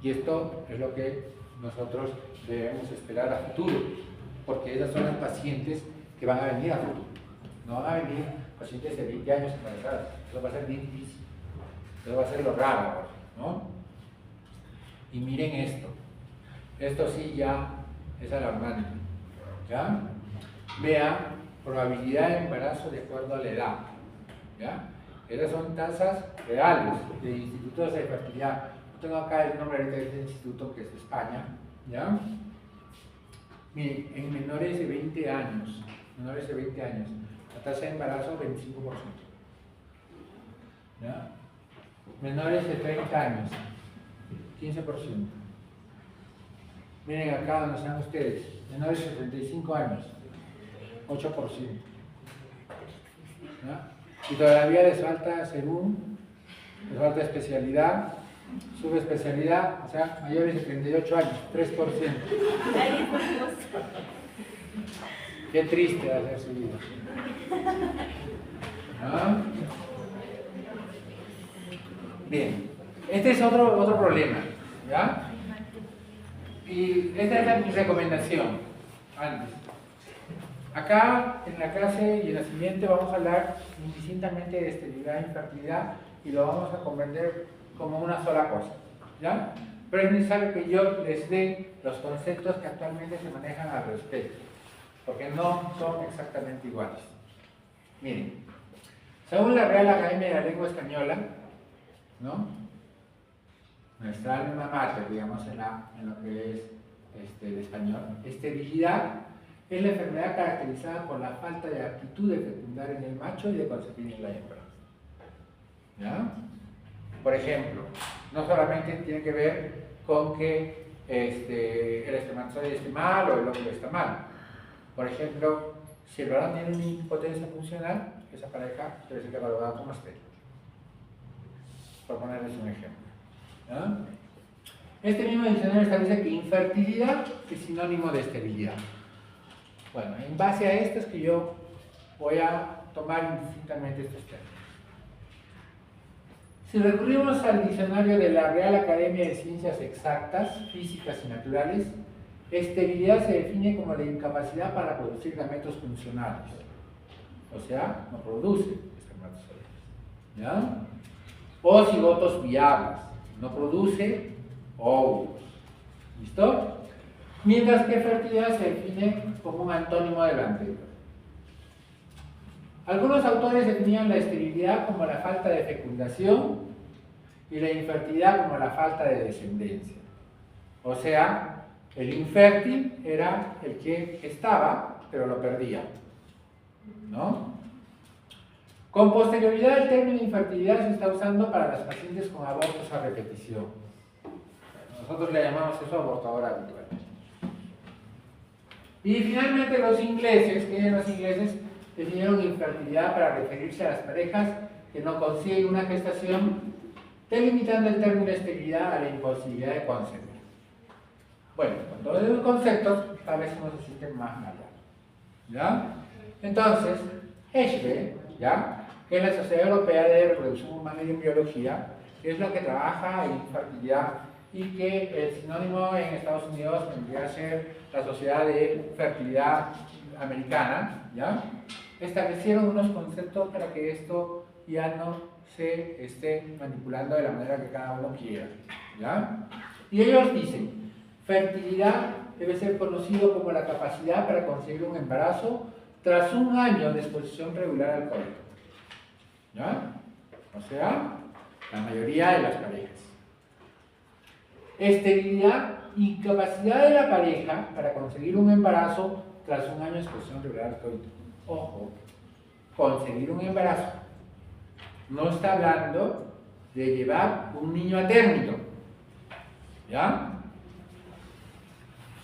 Y esto es lo que nosotros debemos esperar a futuro, porque esas son las pacientes que van a venir a futuro. No van a venir pacientes de 20 años embarazadas. Eso va a ser bien difícil. Eso va a ser lo raro ahora. ¿no? Y miren esto sí ya es alarmante, ¿ya? Vea, probabilidad de embarazo de acuerdo a la edad, ¿ya? Esas son tasas reales de institutos de fertilidad. No tengo acá el nombre de este instituto que es de España, ¿ya? Miren, en menores de 20 años, la tasa de embarazo 25%, ¿ya? Menores de 30 años, 15%. Miren acá donde están ustedes, menores de 35 años, 8%. ¿Ya? Y todavía les falta según, les falta especialidad, subespecialidad, o sea, mayores de 38 años, 3%. Qué triste va a ser su vida. ¿Ah? Bien, este es otro problema, ¿ya? Y esta es mi recomendación antes. Acá en la clase y en la siguiente vamos a hablar indistintamente de esterilidad e infertilidad y lo vamos a comprender como una sola cosa, ¿ya? Pero es necesario que yo les dé los conceptos que actualmente se manejan al respecto, porque no son exactamente iguales. Miren, según la Real Academia de la Lengua Española, ¿no? Nuestra alma mater, digamos, en lo que es el español, esterilidad es la enfermedad caracterizada por la falta de aptitud de fecundar en el macho y de concebir en la hembra. ¿Ya? Por ejemplo, no solamente tiene que ver con que el espermatozoide esté mal o el óvulo está mal. Por ejemplo, si el varón tiene una impotencia funcional, esa pareja debe ser catalogada como estéril. Por ponerles un ejemplo. ¿Ya? Este mismo diccionario establece que infertilidad es sinónimo de esterilidad. Bueno, en base a esto es que yo voy a tomar indistintamente estos términos. Si recurrimos al diccionario de la Real Academia de Ciencias Exactas, Físicas y Naturales, esterilidad se define como la incapacidad para producir gametos funcionales. O sea, no produce espermatozoides. ¿Ya? O cigotos viables, no produce óvulos. ¿Listo? Mientras que fertilidad se define como un antónimo del anterior. Algunos autores definían la esterilidad como la falta de fecundación y la infertilidad como la falta de descendencia. O sea, el infértil era el que estaba, pero lo perdía. ¿No? Con posterioridad, el término infertilidad se está usando para las pacientes con abortos a repetición. Nosotros le llamamos eso abortador habitual. Y finalmente los ingleses definieron infertilidad para referirse a las parejas que no consiguen una gestación, delimitando el término esterilidad a la imposibilidad de concebir. Bueno, con todos esos conceptos, tal vez no se sienten más malos. ¿Ya? Entonces, ESHRE, ¿ya? Que es la Sociedad Europea de Reproducción Humana y Embriología, que es la que trabaja en infertilidad y que el sinónimo en Estados Unidos vendría a ser la Sociedad de Fertilidad Americana, ¿ya? Establecieron unos conceptos para que esto ya no se esté manipulando de la manera que cada uno quiera, ¿ya? Y ellos dicen, fertilidad debe ser conocido como la capacidad para conseguir un embarazo tras un año de exposición regular al coito, ¿ya? O sea, la mayoría de las parejas. Esterilidad, incapacidad de la pareja para conseguir un embarazo tras un año de exposición regular al coito. Ojo, conseguir un embarazo. No está hablando de llevar un niño a término. ¿Ya?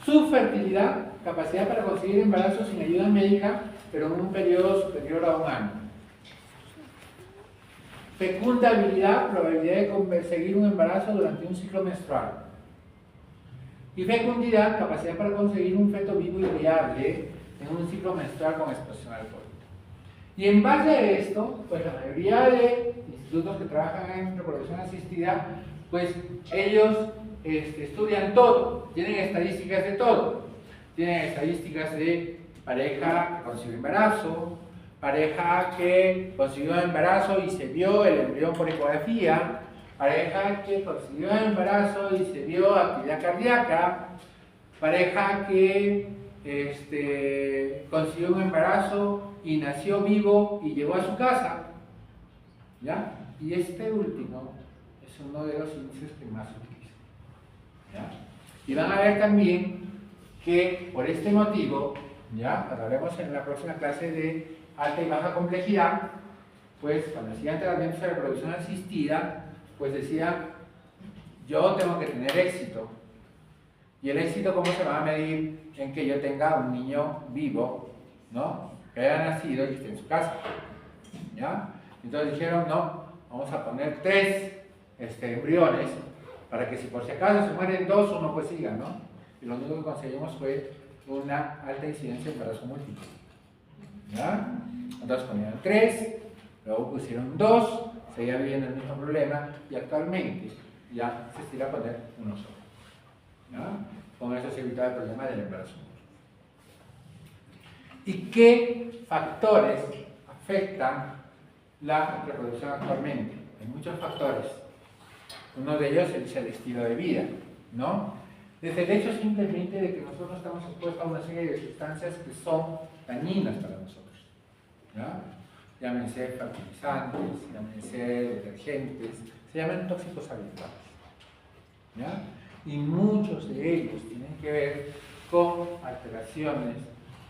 Subfertilidad, capacidad para conseguir embarazo sin ayuda médica, pero en un periodo superior a un año. Fecundabilidad, probabilidad de conseguir un embarazo durante un ciclo menstrual. Y fecundidad, capacidad para conseguir un feto vivo y viable en un ciclo menstrual con exposición al coito. Y en base a esto, pues la mayoría de institutos que trabajan en reproducción asistida, pues ellos estudian todo, tienen estadísticas de todo. Tienen estadísticas de pareja que consiguió embarazo, pareja que consiguió embarazo y se vio el embrión por ecografía, pareja que consiguió embarazo y se vio actividad cardíaca, pareja que consiguió un embarazo y nació vivo y llegó a su casa, ¿ya? Y este último es uno de los índices que más se utiliza, ¿ya? Y van a ver también que por este motivo, ¿ya? Cuando hablemos en la próxima clase de alta y baja complejidad, pues cuando hacían tratamientos de reproducción asistida, pues decían, yo tengo que tener éxito. ¿Y el éxito cómo se va a medir? En que yo tenga un niño vivo, ¿no? Que haya nacido y esté en su casa, ¿ya? Entonces dijeron, no, vamos a poner 3 embriones para que si por si acaso se mueren 2, uno pues siga, ¿no? Y lo único que conseguimos fue una alta incidencia de embarazo múltiple, ¿ya? Entonces ponían 3, luego pusieron 2, seguía viviendo el mismo problema y actualmente ya se estira a poner uno solo, ¿ya? Con eso se evita el problema del embarazo. ¿Y qué factores afectan la reproducción actualmente? Hay muchos factores. Uno de ellos es el estilo de vida, ¿no? Desde el hecho simplemente de que nosotros estamos expuestos a una serie de sustancias que son dañinas para nosotros, ¿ya? Llámense fertilizantes, llámense detergentes, se llaman tóxicos habituales, ¿ya? Y muchos de ellos tienen que ver con alteraciones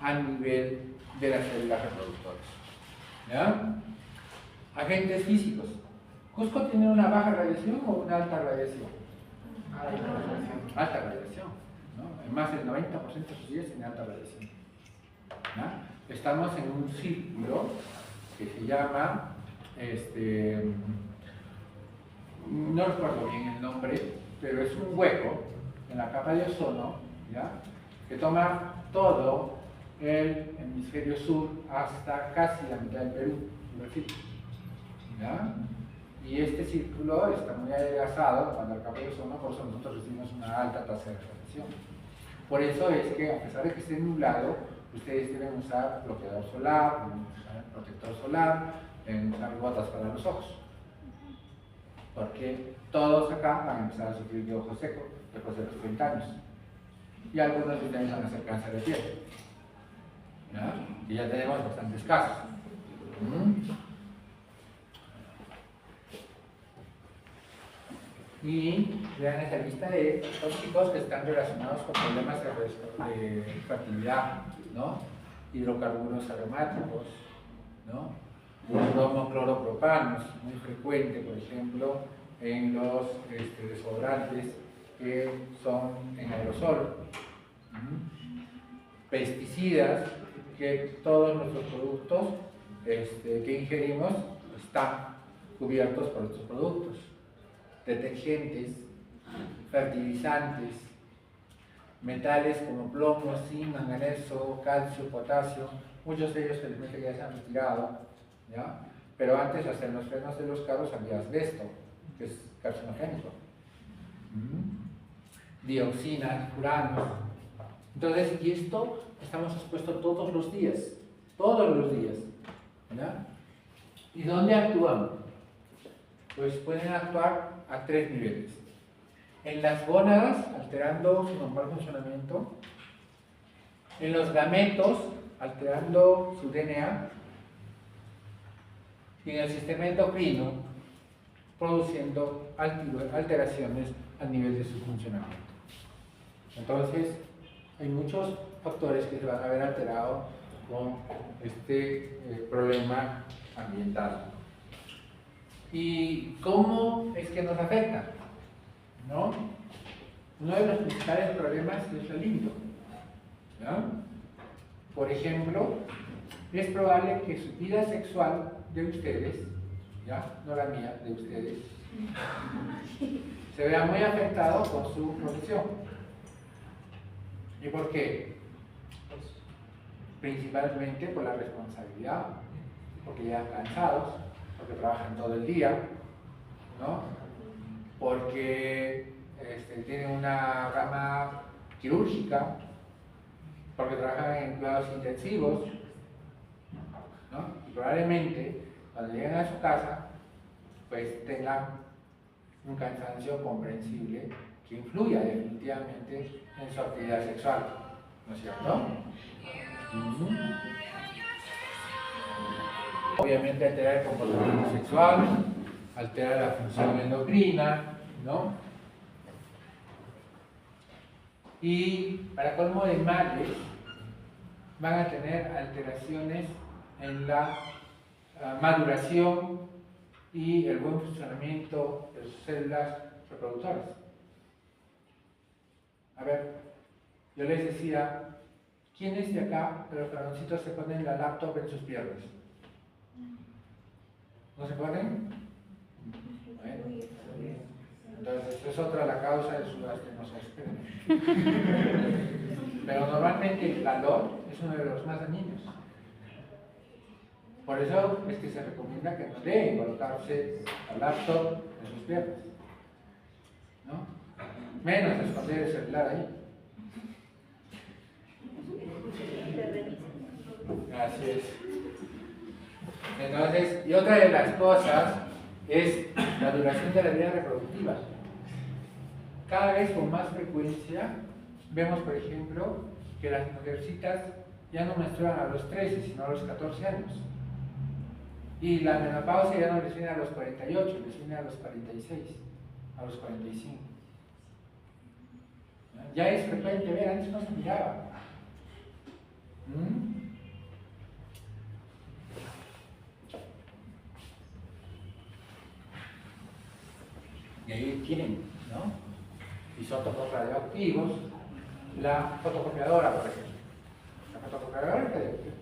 a nivel de las células reproductoras, ¿ya? Agentes físicos. ¿Cusco tiene una baja radiación o una alta radiación? Alta radiación, ¿no? Más del 90% de sus días tiene alta radiación, ¿ya? Estamos en un círculo que se llama, no recuerdo bien el nombre, pero es un hueco en la capa de ozono, ¿ya? Que toma todo el hemisferio sur hasta casi la mitad del Perú, ¿ya? Y este círculo está muy adelgazado cuando la capa de ozono, por eso nosotros recibimos una alta tasa de radiación. Por eso es que, a pesar de que esté nublado, ustedes deben usar bloqueador solar, deben usar protector solar, deben usar gotas para los ojos. Porque todos acá van a empezar a sufrir de ojo seco después de los 30 años. Y algunos de ustedes van a hacer cáncer de piel, ¿ya? Y ya tenemos bastantes casos. Y vean esa lista de tóxicos que están relacionados con problemas de fertilidad, ¿no? Hidrocarburos aromáticos, ¿no? Bromocloropropanos, muy frecuente, por ejemplo, en los desodorantes que son en aerosol. Pesticidas, que todos nuestros productos que ingerimos están cubiertos por estos productos. Detergentes, fertilizantes, metales como plomo, zinc, manganeso, calcio, potasio, muchos de ellos felizmente ya se han retirado, ¿ya? Pero antes hasta en los frenos de los carros había asbesto, que es carcinogénico. Dioxinas, furanos. Entonces, y esto estamos expuestos todos los días, ¿ya? ¿Y dónde actúan? Pues pueden actuar a 3 niveles. En las gónadas, alterando su normal funcionamiento. En los gametos, alterando su DNA. Y en el sistema endocrino, produciendo alteraciones a nivel de su funcionamiento. Entonces, hay muchos factores que se van a ver alterados con este problema ambiental. ¿Y cómo es que nos afecta? ¿No? Uno de los principales problemas es el lindo, ¿no? Por ejemplo, es probable que su vida sexual de ustedes, ¿ya? No la mía, de ustedes, se vea muy afectado con su profesión. ¿Y por qué? Principalmente por la responsabilidad, porque llegan cansados, porque trabajan todo el día, ¿no? Porque tienen una rama quirúrgica, porque trabajan en cuidados intensivos, ¿no? Y probablemente cuando lleguen a su casa, pues tengan un cansancio comprensible que influya definitivamente en su actividad sexual, ¿no es cierto? Obviamente alterar el comportamiento sexual, alterar la función endocrina, ¿no? Y para colmo de males, van a tener alteraciones en la maduración y el buen funcionamiento de sus células reproductoras. A ver, yo les decía, ¿quiénes de acá, de los varoncitos, se ponen la laptop en sus piernas? ¿No se ponen? Bueno, entonces es otra la causa de su astenosis. Pero normalmente el calor es uno de los más dañinos. Por eso es que se recomienda que no deben colocarse la laptop en sus piernas, ¿no? Menos esconder el celular ahí. Así es. Entonces, y otra de las cosas es la duración de la vida reproductiva. Cada vez con más frecuencia vemos, por ejemplo, que las mujercitas ya no menstruan a los 13, sino a los 14 años. Y la menopausia ya no les viene a los 48, les viene a los 46, a los 45. Ya es frecuente ver, antes no se miraba. Y ahí tienen, ¿no? Isótopos radioactivos, la fotocopiadora, por ejemplo. La fotocopiadora es radioactiva.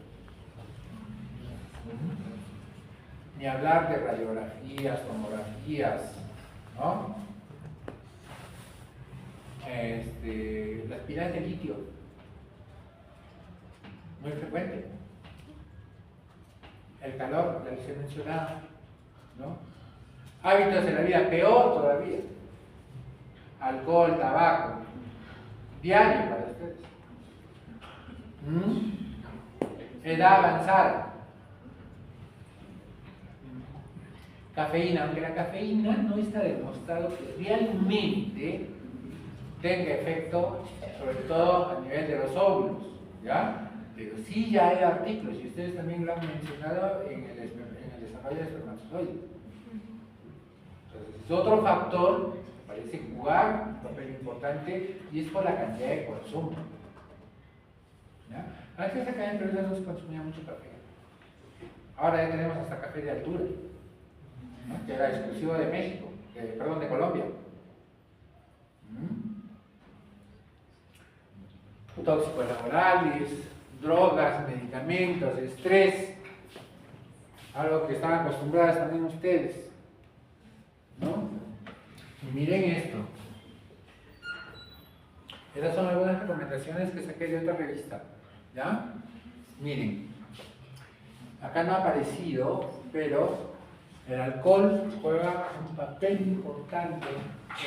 Ni hablar de radiografías, tomografías, ¿no? Las pilas de litio, muy frecuente. El calor, ya les he mencionado, ¿no? Hábitos de la vida, peor todavía. Alcohol, tabaco, diario para ustedes. Edad avanzada. Cafeína, aunque la cafeína no está demostrado que realmente tenga efecto, sobre todo a nivel de los óvulos, ¿ya? Pero sí ya hay artículos, y ustedes también lo han mencionado en el desarrollo de espermatozoides. Entonces, es otro factor que parece jugar un papel importante, y es por la cantidad de consumo. ¿Ya? Antes acá en Perú no se consumía mucho café. Ahora ya tenemos hasta café de altura, ¿no? Que era exclusivo de México, perdón, de Colombia. Tóxicos laborales, drogas, medicamentos, estrés, algo que están acostumbradas también ustedes, ¿no? Y miren esto. Esas son algunas recomendaciones que saqué de otra revista, ¿ya? Miren, acá no ha aparecido, pero el alcohol juega un papel importante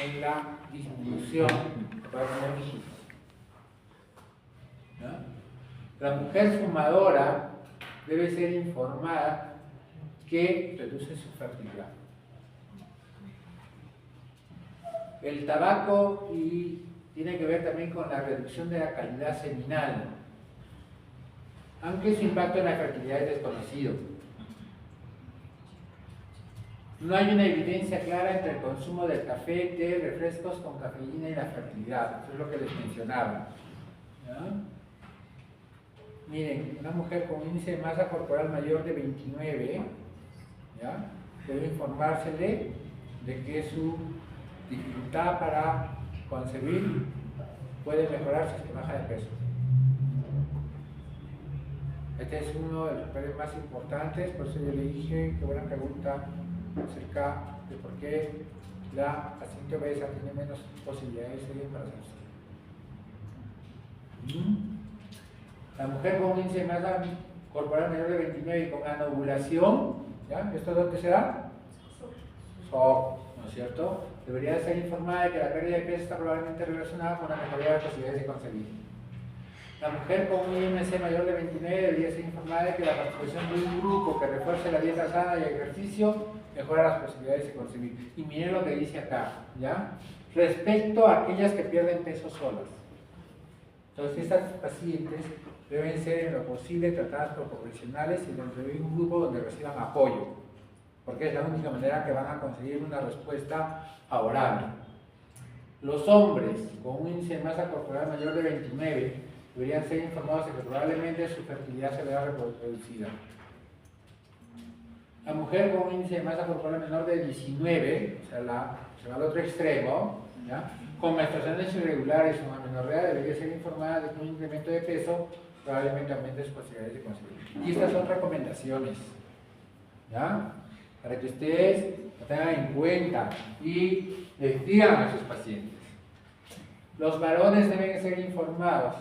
en la disminución de hijos. La mujer fumadora debe ser informada que reduce su fertilidad. El tabaco tiene que ver también con la reducción de la calidad seminal, aunque su impacto en la fertilidad es desconocido. No hay una evidencia clara entre el consumo del café, té, refrescos con cafeína y la fertilidad. Eso es lo que les mencionaba, ¿ya? Miren, una mujer con índice de masa corporal mayor de 29, ¿ya? Debe informársele de que su dificultad para concebir puede mejorar si es que baja de peso. Este es uno de los papeles más importantes, por eso yo le dije, qué buena pregunta acerca de por qué la paciente obesa tiene menos posibilidades de embarazarse. La mujer con un índice de masa corporal mayor de 29 y con anovulación, ¿ya? ¿Esto dónde se da? ¿No es cierto? Debería ser informada de que la pérdida de peso está probablemente relacionada con la mejoría de las posibilidades de concebir. La mujer con un IMC mayor de 29 debería ser informada de que la participación de un grupo que refuerce la dieta sana y el ejercicio mejora las posibilidades de concebir. Y miren lo que dice acá, ¿ya? Respecto a aquellas que pierden peso solas. Entonces, estas pacientes deben ser en lo posible tratadas por profesionales y dentro de un grupo donde reciban apoyo, porque es la única manera que van a conseguir una respuesta favorable. Los hombres con un índice de masa corporal mayor de 29 deberían ser informados de que probablemente su fertilidad se verá reducida. La mujer con un índice de masa corporal menor de 19, o sea, se va al otro extremo, ¿ya? Con menstruaciones irregulares o amenorrea debería ser informada de que un incremento de peso probablemente aumente sus posibilidades de concebir. Y estas son recomendaciones, ¿ya? Para que ustedes lo tengan en cuenta y les digan a sus pacientes. Los varones deben ser informados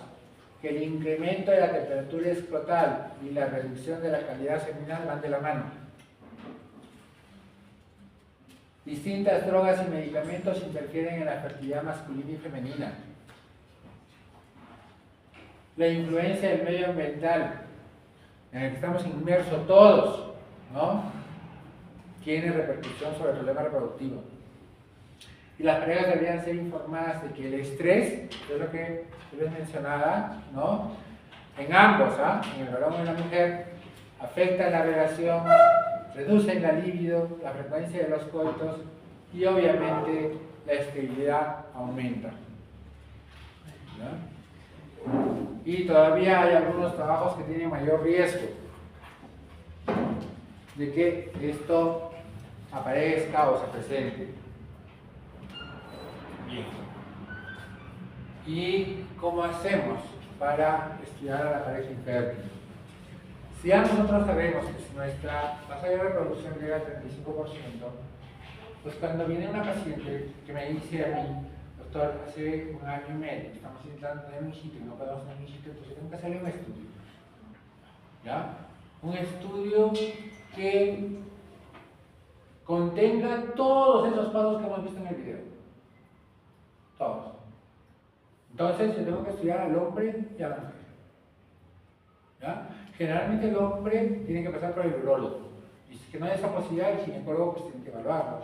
que el incremento de la temperatura escrotal y la reducción de la calidad seminal van de la mano. Distintas drogas y medicamentos interfieren en la fertilidad masculina y femenina. La influencia del medio ambiental en el que estamos inmersos todos, ¿no? Tiene repercusión sobre el problema reproductivo. Y las parejas deberían ser informadas de que el estrés, es lo que yo les mencionaba, ¿no? En ambos, en el varón y en la mujer, afecta la relación, reduce la libido, la frecuencia de los coitos y obviamente la esterilidad aumenta, ¿no? Y todavía hay algunos trabajos que tienen mayor riesgo de que esto aparezca o se presente. Bien. ¿Y cómo hacemos para estudiar a la pareja infértil? Si ya nosotros sabemos que si nuestra tasa de reproducción llega al 35%, pues cuando viene una paciente que me dice a mí, doctor, hace 1 año y medio estamos intentando tener un hijito y no podemos tener un hijito, entonces tengo que hacerle un estudio. ¿Ya? Un estudio que contenga todos esos pasos que hemos visto en el video. Todos. Entonces yo tengo que estudiar al hombre y a la mujer. ¿Ya? Generalmente el hombre tiene que pasar por el urólogo. Y si no hay esa posibilidad, el ginecólogo pues tiene que evaluarlo.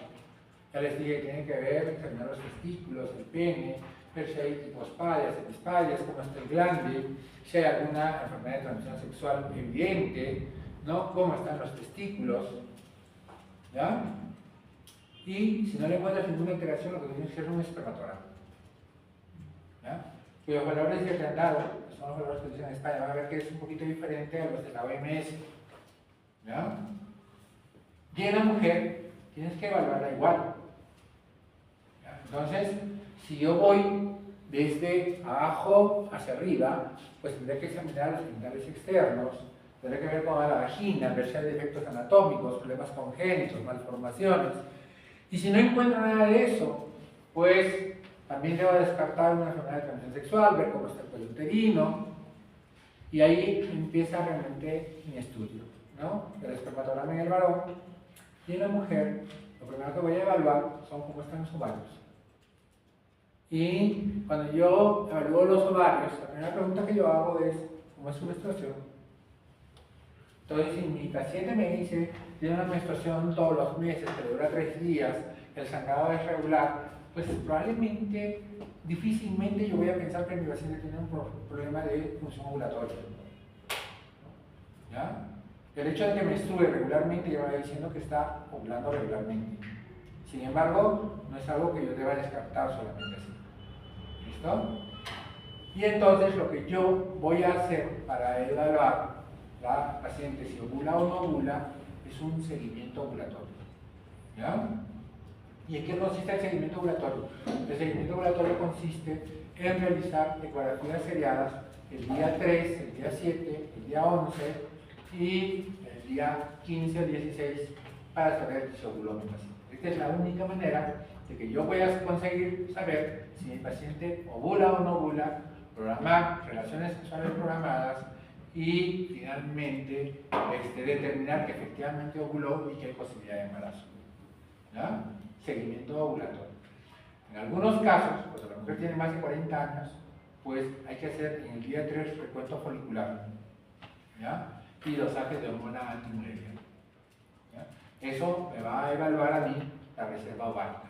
Ya les dije que tiene que ver, examinar los testículos, el pene, ver si hay hipospadias, epispadias, cómo está el glande, si hay alguna enfermedad de transmisión sexual evidente, ¿no? Cómo están los testículos, ¿ya? Y si no le encuentras ninguna alteración, lo que tienes que hacer es un espermatograma, ¿ya? Cuyos valores que te han dado, que son los valores que dicen en España, van a ver que es un poquito diferente a los de la OMS, ¿ya? Y en la mujer tienes que evaluarla igual. ¿Ya? Entonces, si yo voy desde abajo hacia arriba, pues tendré que examinar los genitales externos, tendré que ver cómo va la vagina, ver si hay defectos anatómicos, problemas congénitos, malformaciones. Y si no encuentro nada de eso, pues también debo descartar una enfermedad de transmisión sexual, ver cómo está el cuello uterino, y ahí empieza realmente mi estudio, ¿no? El espermatograma en el varón, y en la mujer, lo primero que voy a evaluar son cómo están los ovarios. Y cuando yo evalúo los ovarios, la primera pregunta que yo hago es, ¿cómo es su menstruación? Entonces, si mi paciente me dice, tiene una menstruación todos los meses, que dura 3 días, el sangrado es regular, pues probablemente, difícilmente yo voy a pensar que mi paciente tiene un problema de función ovulatoria. ¿Ya? El hecho de que menstrue regularmente ya va diciendo que está ovulando regularmente. Sin embargo, no es algo que yo deba descartar solamente así. ¿Listo? Y entonces lo que yo voy a hacer para evaluar la paciente si ovula o no ovula es un seguimiento ovulatorio. ¿Ya? ¿Y en qué consiste el seguimiento ovulatorio? El seguimiento ovulatorio consiste en realizar ecografías seriadas el día 3, el día 7, el día 11 y el día 15 o 16 para saber si ovuló mi paciente. Esta es la única manera de que yo voy a conseguir saber si mi paciente ovula o no ovula, programar relaciones sexuales programadas y finalmente determinar que efectivamente ovuló y que hay posibilidad de embarazo. ¿Ya? Seguimiento ovulatorio. En algunos casos, cuando la mujer tiene más de 40 años, pues hay que hacer en el día 3 recuento folicular, ¿ya? Y dosajes de hormona antimulérica. Eso me va a evaluar a mí la reserva ovárica.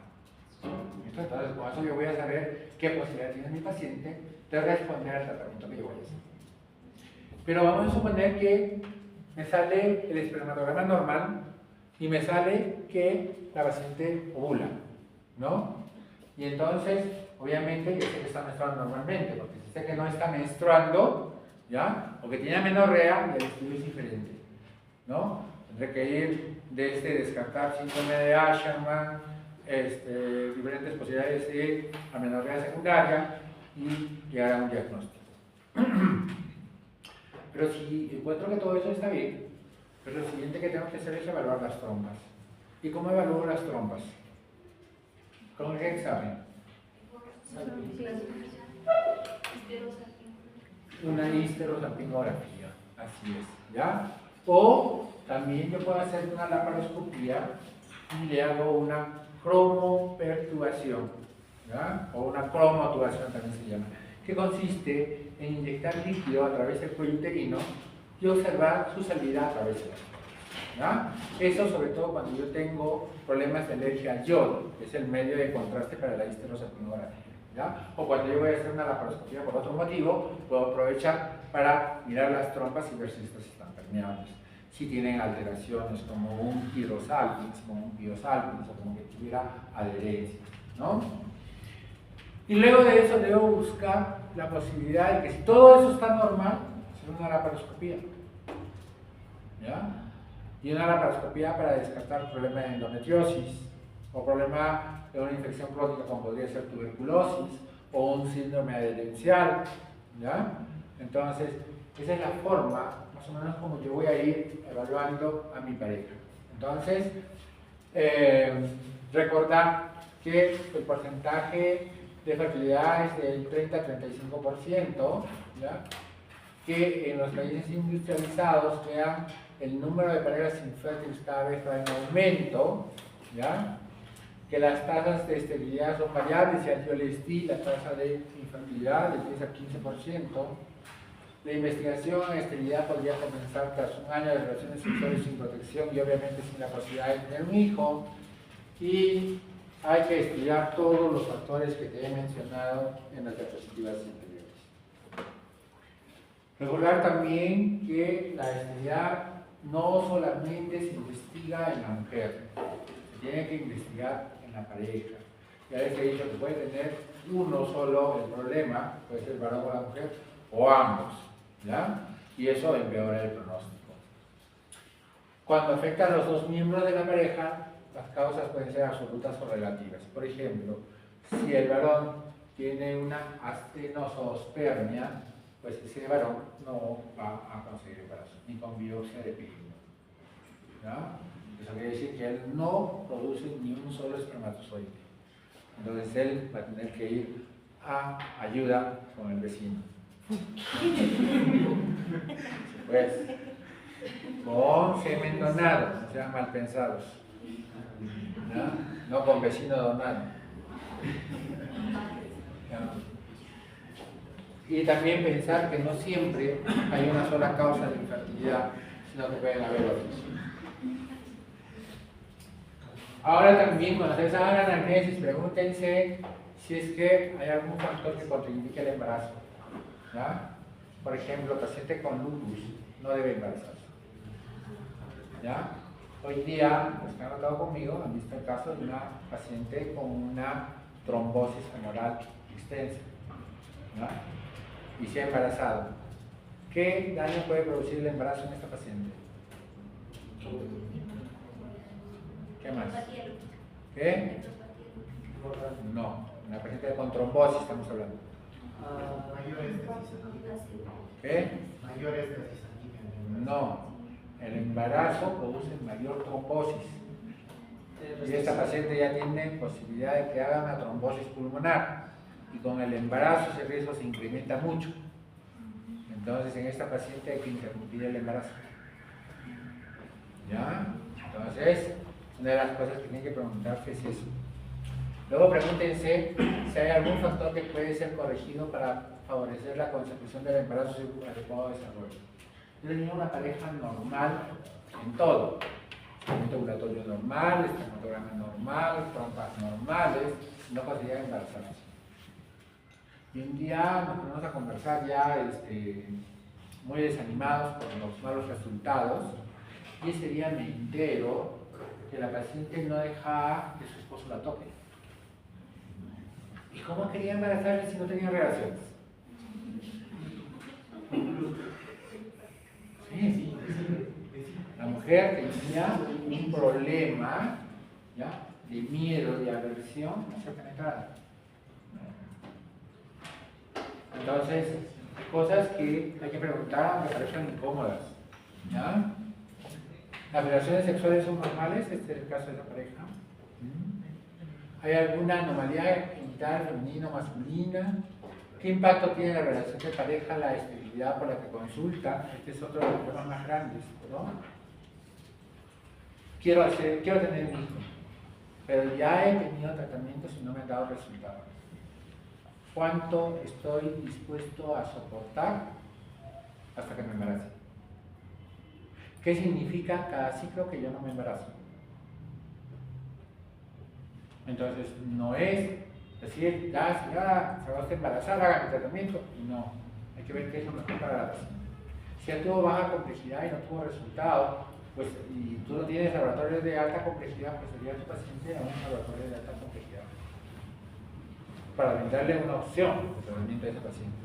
¿Listo? Entonces, con eso yo voy a saber qué posibilidad tiene mi paciente de responder al tratamiento que yo voy a hacer. Pero vamos a suponer que me sale el espermatograma normal y me sale que la paciente ovula, ¿no? Y entonces, obviamente, yo sé que está menstruando normalmente, porque si sé que no está menstruando, ¿ya? O que tiene amenorrea, el estudio es diferente, ¿no? Tendré que ir desde descartar síndrome de Asherman, diferentes posibilidades de amenorrea secundaria y llegar a un diagnóstico. Pero si encuentro que todo eso está bien, pues lo siguiente que tengo que hacer es evaluar las trompas. ¿Y cómo evalúo las trompas? ¿Con qué examen? Una histerosalpingografía, así es, ¿ya? O también yo puedo hacer una laparoscopía y le hago una cromopertubación, ¿ya? O una cromotubación también se llama, que consiste en inyectar líquido a través del cuello uterino y observar su salida a través de las trompas, ¿ya? Eso sobre todo cuando yo tengo problemas de alergia al yodo, que es el medio de contraste para la histerosalpingografía, ¿ya? O cuando yo voy a hacer una laparoscopía por otro motivo, puedo aprovechar para mirar las trompas y ver si estas están permeables, si tienen alteraciones como un pirosalpins, como un piosalpins, o como que tuviera adherencia, ¿no? Y luego de eso debo buscar la posibilidad de que si todo eso está normal, hacer una laparoscopía, ¿ya? Y una laparoscopía para descartar problemas de endometriosis o problema de una infección crónica como podría ser tuberculosis o un síndrome adherencial, ¿ya? Entonces, esa es la forma, más o menos como yo voy a ir evaluando a mi pareja. Entonces, recordar que el porcentaje de fertilidad es del 30 a 35%, ¿ya? Que en los países industrializados vean el número de parejas infértiles cada vez va en aumento, ¿ya? Que las tasas de esterilidad son variables, y yo les di la tasa de infertilidad del 10 al 15%. La investigación en esterilidad podría comenzar tras un año de relaciones sexuales sin protección y obviamente sin la posibilidad de tener un hijo. Y hay que estudiar todos los factores que te he mencionado en las diapositivas anteriores. Recordar también que la esterilidad no solamente se investiga en la mujer, se tiene que investigar en la pareja. Ya les he dicho que puede tener uno solo el problema, puede ser el varón o la mujer, o ambos, ¿ya? Y eso empeora el pronóstico. Cuando afecta a los dos miembros de la pareja, las causas pueden ser absolutas o relativas. Por ejemplo, si el varón tiene una astenosospermia, pues ese varón no va a conseguir embarazo, ni con biopsia de pillo, ¿ya? Eso quiere decir que él no produce ni un solo espermatozoide. Entonces él va a tener que ir a ayuda con el vecino. Pues, con semen donado, no sean mal pensados, ¿no? No con vecino donado. Y también pensar que no siempre hay una sola causa de infertilidad, sino que pueden haber otras. Ahora también, cuando ustedes hagan la anamnesis, pregúntense si es que hay algún factor que contraindique el embarazo, ¿ya? Por ejemplo, paciente con lupus no debe embarazarse, ¿ya? Hoy día, los que han hablado conmigo han visto el caso de una paciente con una trombosis femoral extensa, ¿ya? Y se ha embarazado. ¿Qué daño puede producir el embarazo en esta paciente? ¿Qué más? ¿Qué? No, una paciente con trombosis estamos hablando. Mayor éstasis. ¿Qué? Mayor éstasis. No, el embarazo produce mayor trombosis. Y esta paciente ya tiene posibilidad de que haga una trombosis pulmonar. Y con el embarazo ese riesgo se incrementa mucho. Entonces en esta paciente hay que interrumpir el embarazo. ¿Ya? Entonces, una de las cosas que tienen que preguntarse es eso. Luego pregúntense si hay algún factor que puede ser corregido para favorecer la consecución del embarazo y su adecuado desarrollo. Yo tenía una pareja normal en todo. Momento ovulatorio normal, espermatograma normal, trompas normales, no conseguía embarazarse. Y un día nos ponemos a conversar ya muy desanimados por los malos resultados, y ese día me entero que la paciente no dejaba que su esposo la toque. ¿Y cómo quería embarazarse si no tenía relaciones? Sí. La mujer tenía un problema, ¿ya?, de miedo, de aversión a ser penetrada. Entonces, cosas que hay que preguntar, me parecen incómodas, ¿ya? ¿Las relaciones sexuales son normales? Este es el caso de esa pareja. ¿Hay alguna anomalía genital, femenina o masculina? ¿Qué impacto tiene la relación de pareja, la esterilidad por la que consulta? Este es otro de los temas más grandes, ¿no? Quiero tener un hijo, pero ya he tenido tratamientos y no me han dado resultados. ¿Cuánto estoy dispuesto a soportar hasta que me embarace? ¿Qué significa cada ciclo que yo no me embarazo? Entonces, no es decir, ya señora, se va a embarazar, haga el tratamiento. No, hay que ver qué es lo mejor para la paciente. Si ya tuvo baja complejidad y no tuvo resultado, pues, y tú no tienes laboratorios de alta complejidad, pues sería tu paciente a un laboratorio de alta complejidad para brindarle una opción de tratamiento a ese paciente.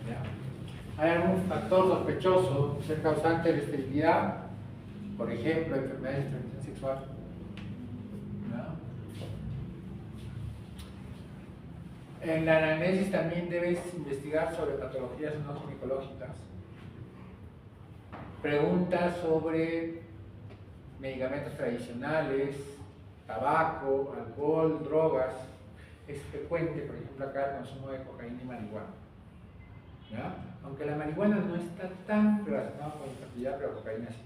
¿Ya? ¿Hay algún factor sospechoso ser causante de esterilidad? Por ejemplo, enfermedades de transmisión sexual. ¿No? En la anamnesis también debes investigar sobre patologías no ginecológicas. Preguntas sobre medicamentos tradicionales, tabaco, alcohol, drogas. Es frecuente, por ejemplo, acá el consumo de cocaína y marihuana. ¿Ya? Aunque la marihuana no está tan relacionada con la infertilidad, pero cocaína sí.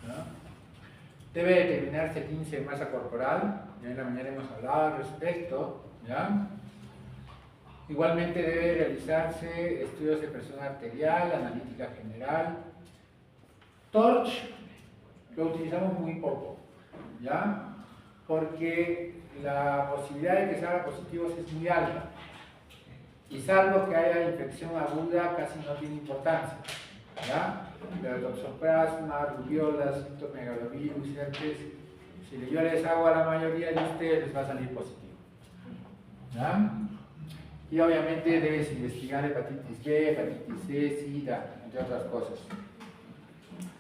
¿Ya? Debe determinarse el índice de masa corporal, ya en la mañana hemos hablado al respecto. ¿Ya? Igualmente debe realizarse estudios de presión arterial, analítica general. TORCH lo utilizamos muy poco, ¿ya? Porque la posibilidad de que salga positivos es muy alta. Y salvo que haya infección aguda, casi no tiene importancia, ¿ya? Pero toxoplasma, rubiola, citomegalovirus, herpes, si le llueves agua a la mayoría de ustedes les va a salir positivo, ¿ya? Y obviamente debes investigar hepatitis B, hepatitis C, SIDA, entre otras cosas.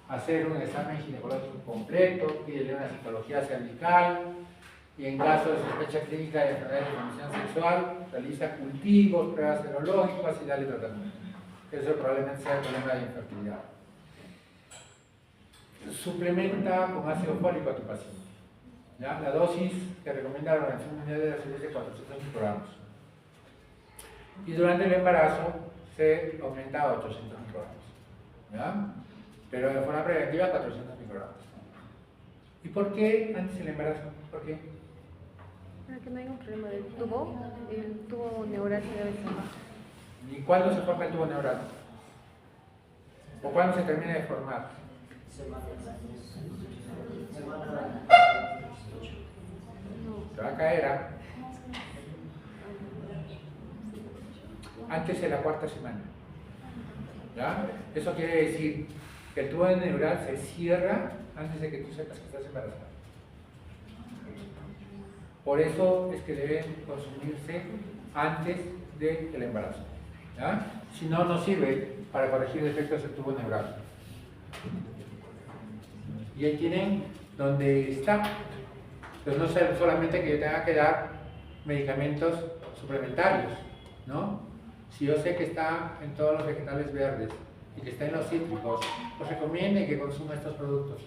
Hacer un examen ginecológico completo, pídele una citología cervical, y en caso de sospecha clínica de enfermedad de transmisión sexual, realiza cultivos, pruebas serológicas y dale tratamiento. Eso probablemente sea el problema de infertilidad. Suplementa con ácido fólico a tu paciente. ¿Ya? La dosis que recomienda la Organización Mundial de la Salud es de 400 microgramos. Y durante el embarazo se aumenta a 800 microgramos. ¿Ya? Pero de forma preventiva 400 microgramos. ¿Y por qué antes del embarazo? ¿Por qué? Para que no haya un problema del tubo, el tubo neural se debe cerrar. ¿Y cuándo se forma el tubo neural? ¿O cuándo se termina de formar? Se va a caer, ¿ah? Antes de la cuarta semana. ¿Ya? Eso quiere decir que el tubo neural se cierra antes de que tú sepas que estás embarazada. Por eso es que deben consumirse antes del embarazo. ¿Ya? Si no, no sirve para corregir defectos del tubo neural. Y ahí tienen donde está. Entonces no es solamente que yo tenga que dar medicamentos suplementarios, ¿no? Si yo sé que está en todos los vegetales verdes y que está en los cítricos, os recomiendo que consuma estos productos,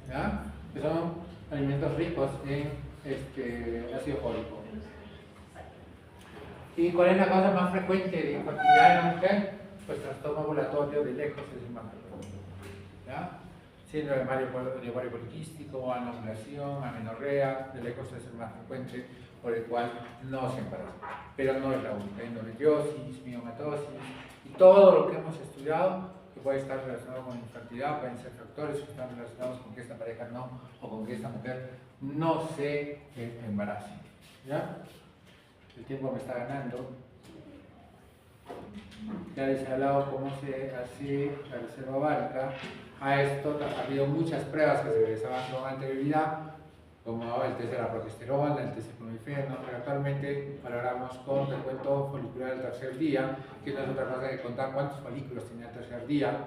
¿ya? Que son alimentos ricos en ácido fólico. ¿Y cuál es la causa más frecuente de infertilidad en la mujer? Pues trastorno ovulatorio de lejos es el más frecuente, ¿ya? Síndrome de ovario poliquístico, anovulación, amenorrea, de lejos es el más frecuente. por el cual no se embaraza. Pero no es la única. Endometriosis, miomatosis y todo lo que hemos estudiado que puede estar relacionado con infertilidad, pueden ser factores que están relacionados con que esta pareja no o con que esta mujer no se embarace. ¿Ya? El tiempo me está ganando. Ya les he hablado cómo se hace la reserva ovárica. A esto ha habido muchas pruebas que se realizaban con anterioridad, como el test de la progesterona, el test de clomifeno, pero actualmente valoramos con recuento folicular del tercer día, que no es otra cosa que contar cuántos folículos tiene el tercer día,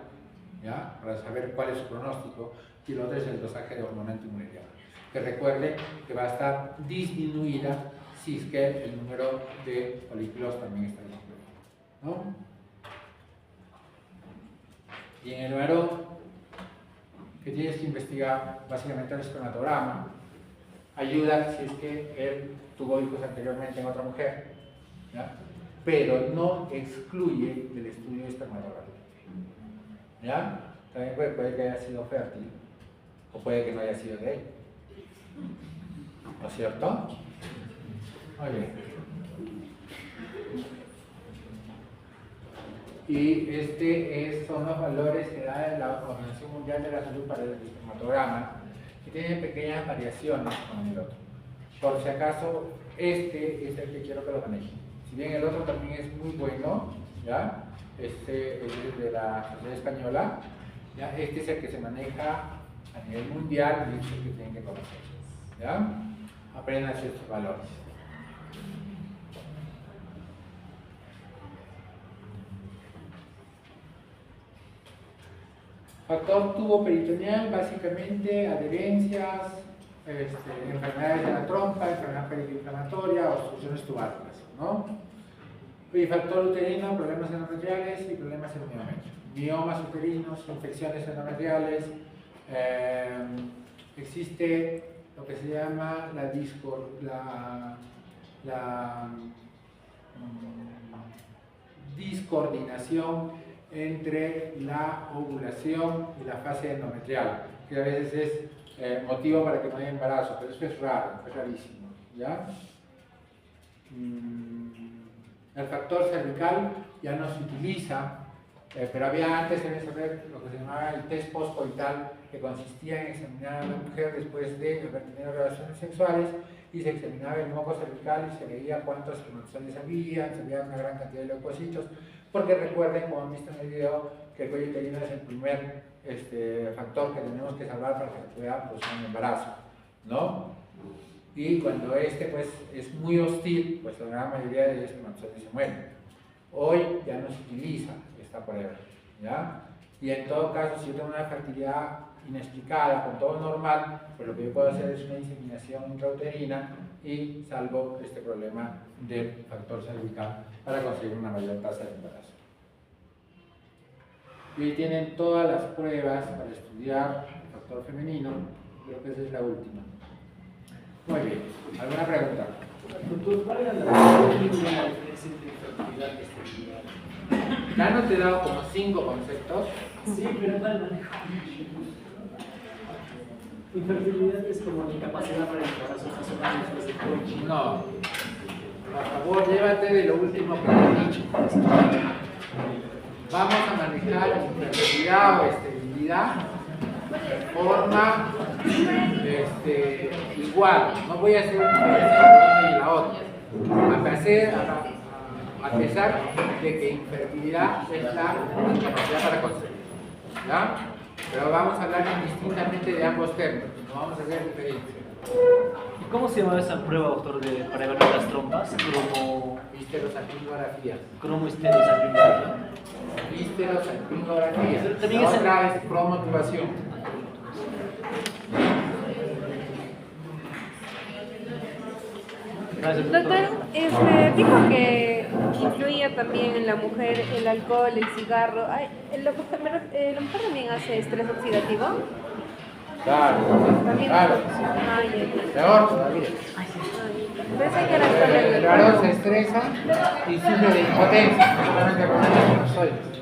¿ya? Para saber cuál es su pronóstico, y lo otro es el dosaje de hormona antimulleriana, que recuerde que va a estar disminuida si es que el número de folículos también está disminuido, ¿no? Y en el varón, que tienes que investigar básicamente el espermatograma, ayuda si es que él tuvo hijos anteriormente en otra mujer, ¿ya? Pero no excluye del estudio espermatográfico, ¿ya? También puede que haya sido fértil o puede que no haya sido de él, ¿no es cierto? Muy bien. Y son los valores que da la Organización Mundial de la Salud para el espermatograma, que tienen pequeñas variaciones con el otro. Por si acaso, este es el que quiero que lo manejen. Si bien el otro también es muy bueno, ¿ya? Este es de la Sociedad Española, ¿ya? Este es el que se maneja a nivel mundial y es el que tienen que conocer, ¿ya? Aprendan estos valores. Factor tubo peritoneal, básicamente adherencias, enfermedades de la trompa, enfermedad periinflamatoria, obstrucciones tubálicas, ¿no? Y factor uterino, problemas endometriales y problemas en miometrio. Miomas uterinos, infecciones endometriales, existe lo que se llama la discoordinación entre la ovulación y la fase endometrial, que a veces es motivo para que no haya embarazo, pero eso es raro, es rarísimo, ¿ya? El factor cervical ya no se utiliza, pero había antes en saber lo que se llamaba el test postcoital, que consistía en examinar a la mujer después de haber tenido relaciones sexuales y se examinaba el moco cervical y se veía cuántos espermatozoides había, se veía una gran cantidad de leucocitos, porque recuerden, como han visto en el video, que el cuello uterino es el primer factor que tenemos que salvar para que se pueda producir un embarazo, ¿no? Y cuando pues, es muy hostil, pues la gran mayoría de espermatozoides se mueren. Hoy ya no se utiliza esta prueba, ¿ya? Y en todo caso, si yo tengo una fertilidad inexplicada, con todo normal, pues lo que yo puedo hacer es una inseminación intrauterina y salvo este problema del factor cervical para conseguir una mayor tasa de embarazo. Y ahí tienen todas las pruebas para estudiar el factor femenino, creo que esa es la última. Muy bien, ¿alguna pregunta? Doctor, ¿cuál era la diferencia entre fertilidad y esterilidad? Ya no te he dado como 5 conceptos. Sí, pero ¿cuál manejo? Infertilidad es como la incapacidad para el embarazo ocasional después de coche. No. Por favor, llévate de lo último que te he dicho. Vamos a manejar infertilidad o esterilidad de forma igual. No voy a hacer una diferencia entre una y la otra. A pesar de que infertilidad es la incapacidad para concebir, ¿ya? Pero vamos a hablar indistintamente de ambos términos, no vamos a hacer diferencia. ¿Y cómo se llama esa prueba, doctor, para evaluar las trompas? Histerosalpingografía. Cromohisterosalpingografía. Histerosalpingografía. También La es otra es cromotubación. Gracias, Doctor, dijo que influía también en la mujer el alcohol, el cigarro. Ay, ¿la mujer también hace estrés oxidativo? Claro, También. claro. Ay, Peor todavía. pensé que era solo El varón se estresa y sufre de impotencia, solamente con el espermatozoides.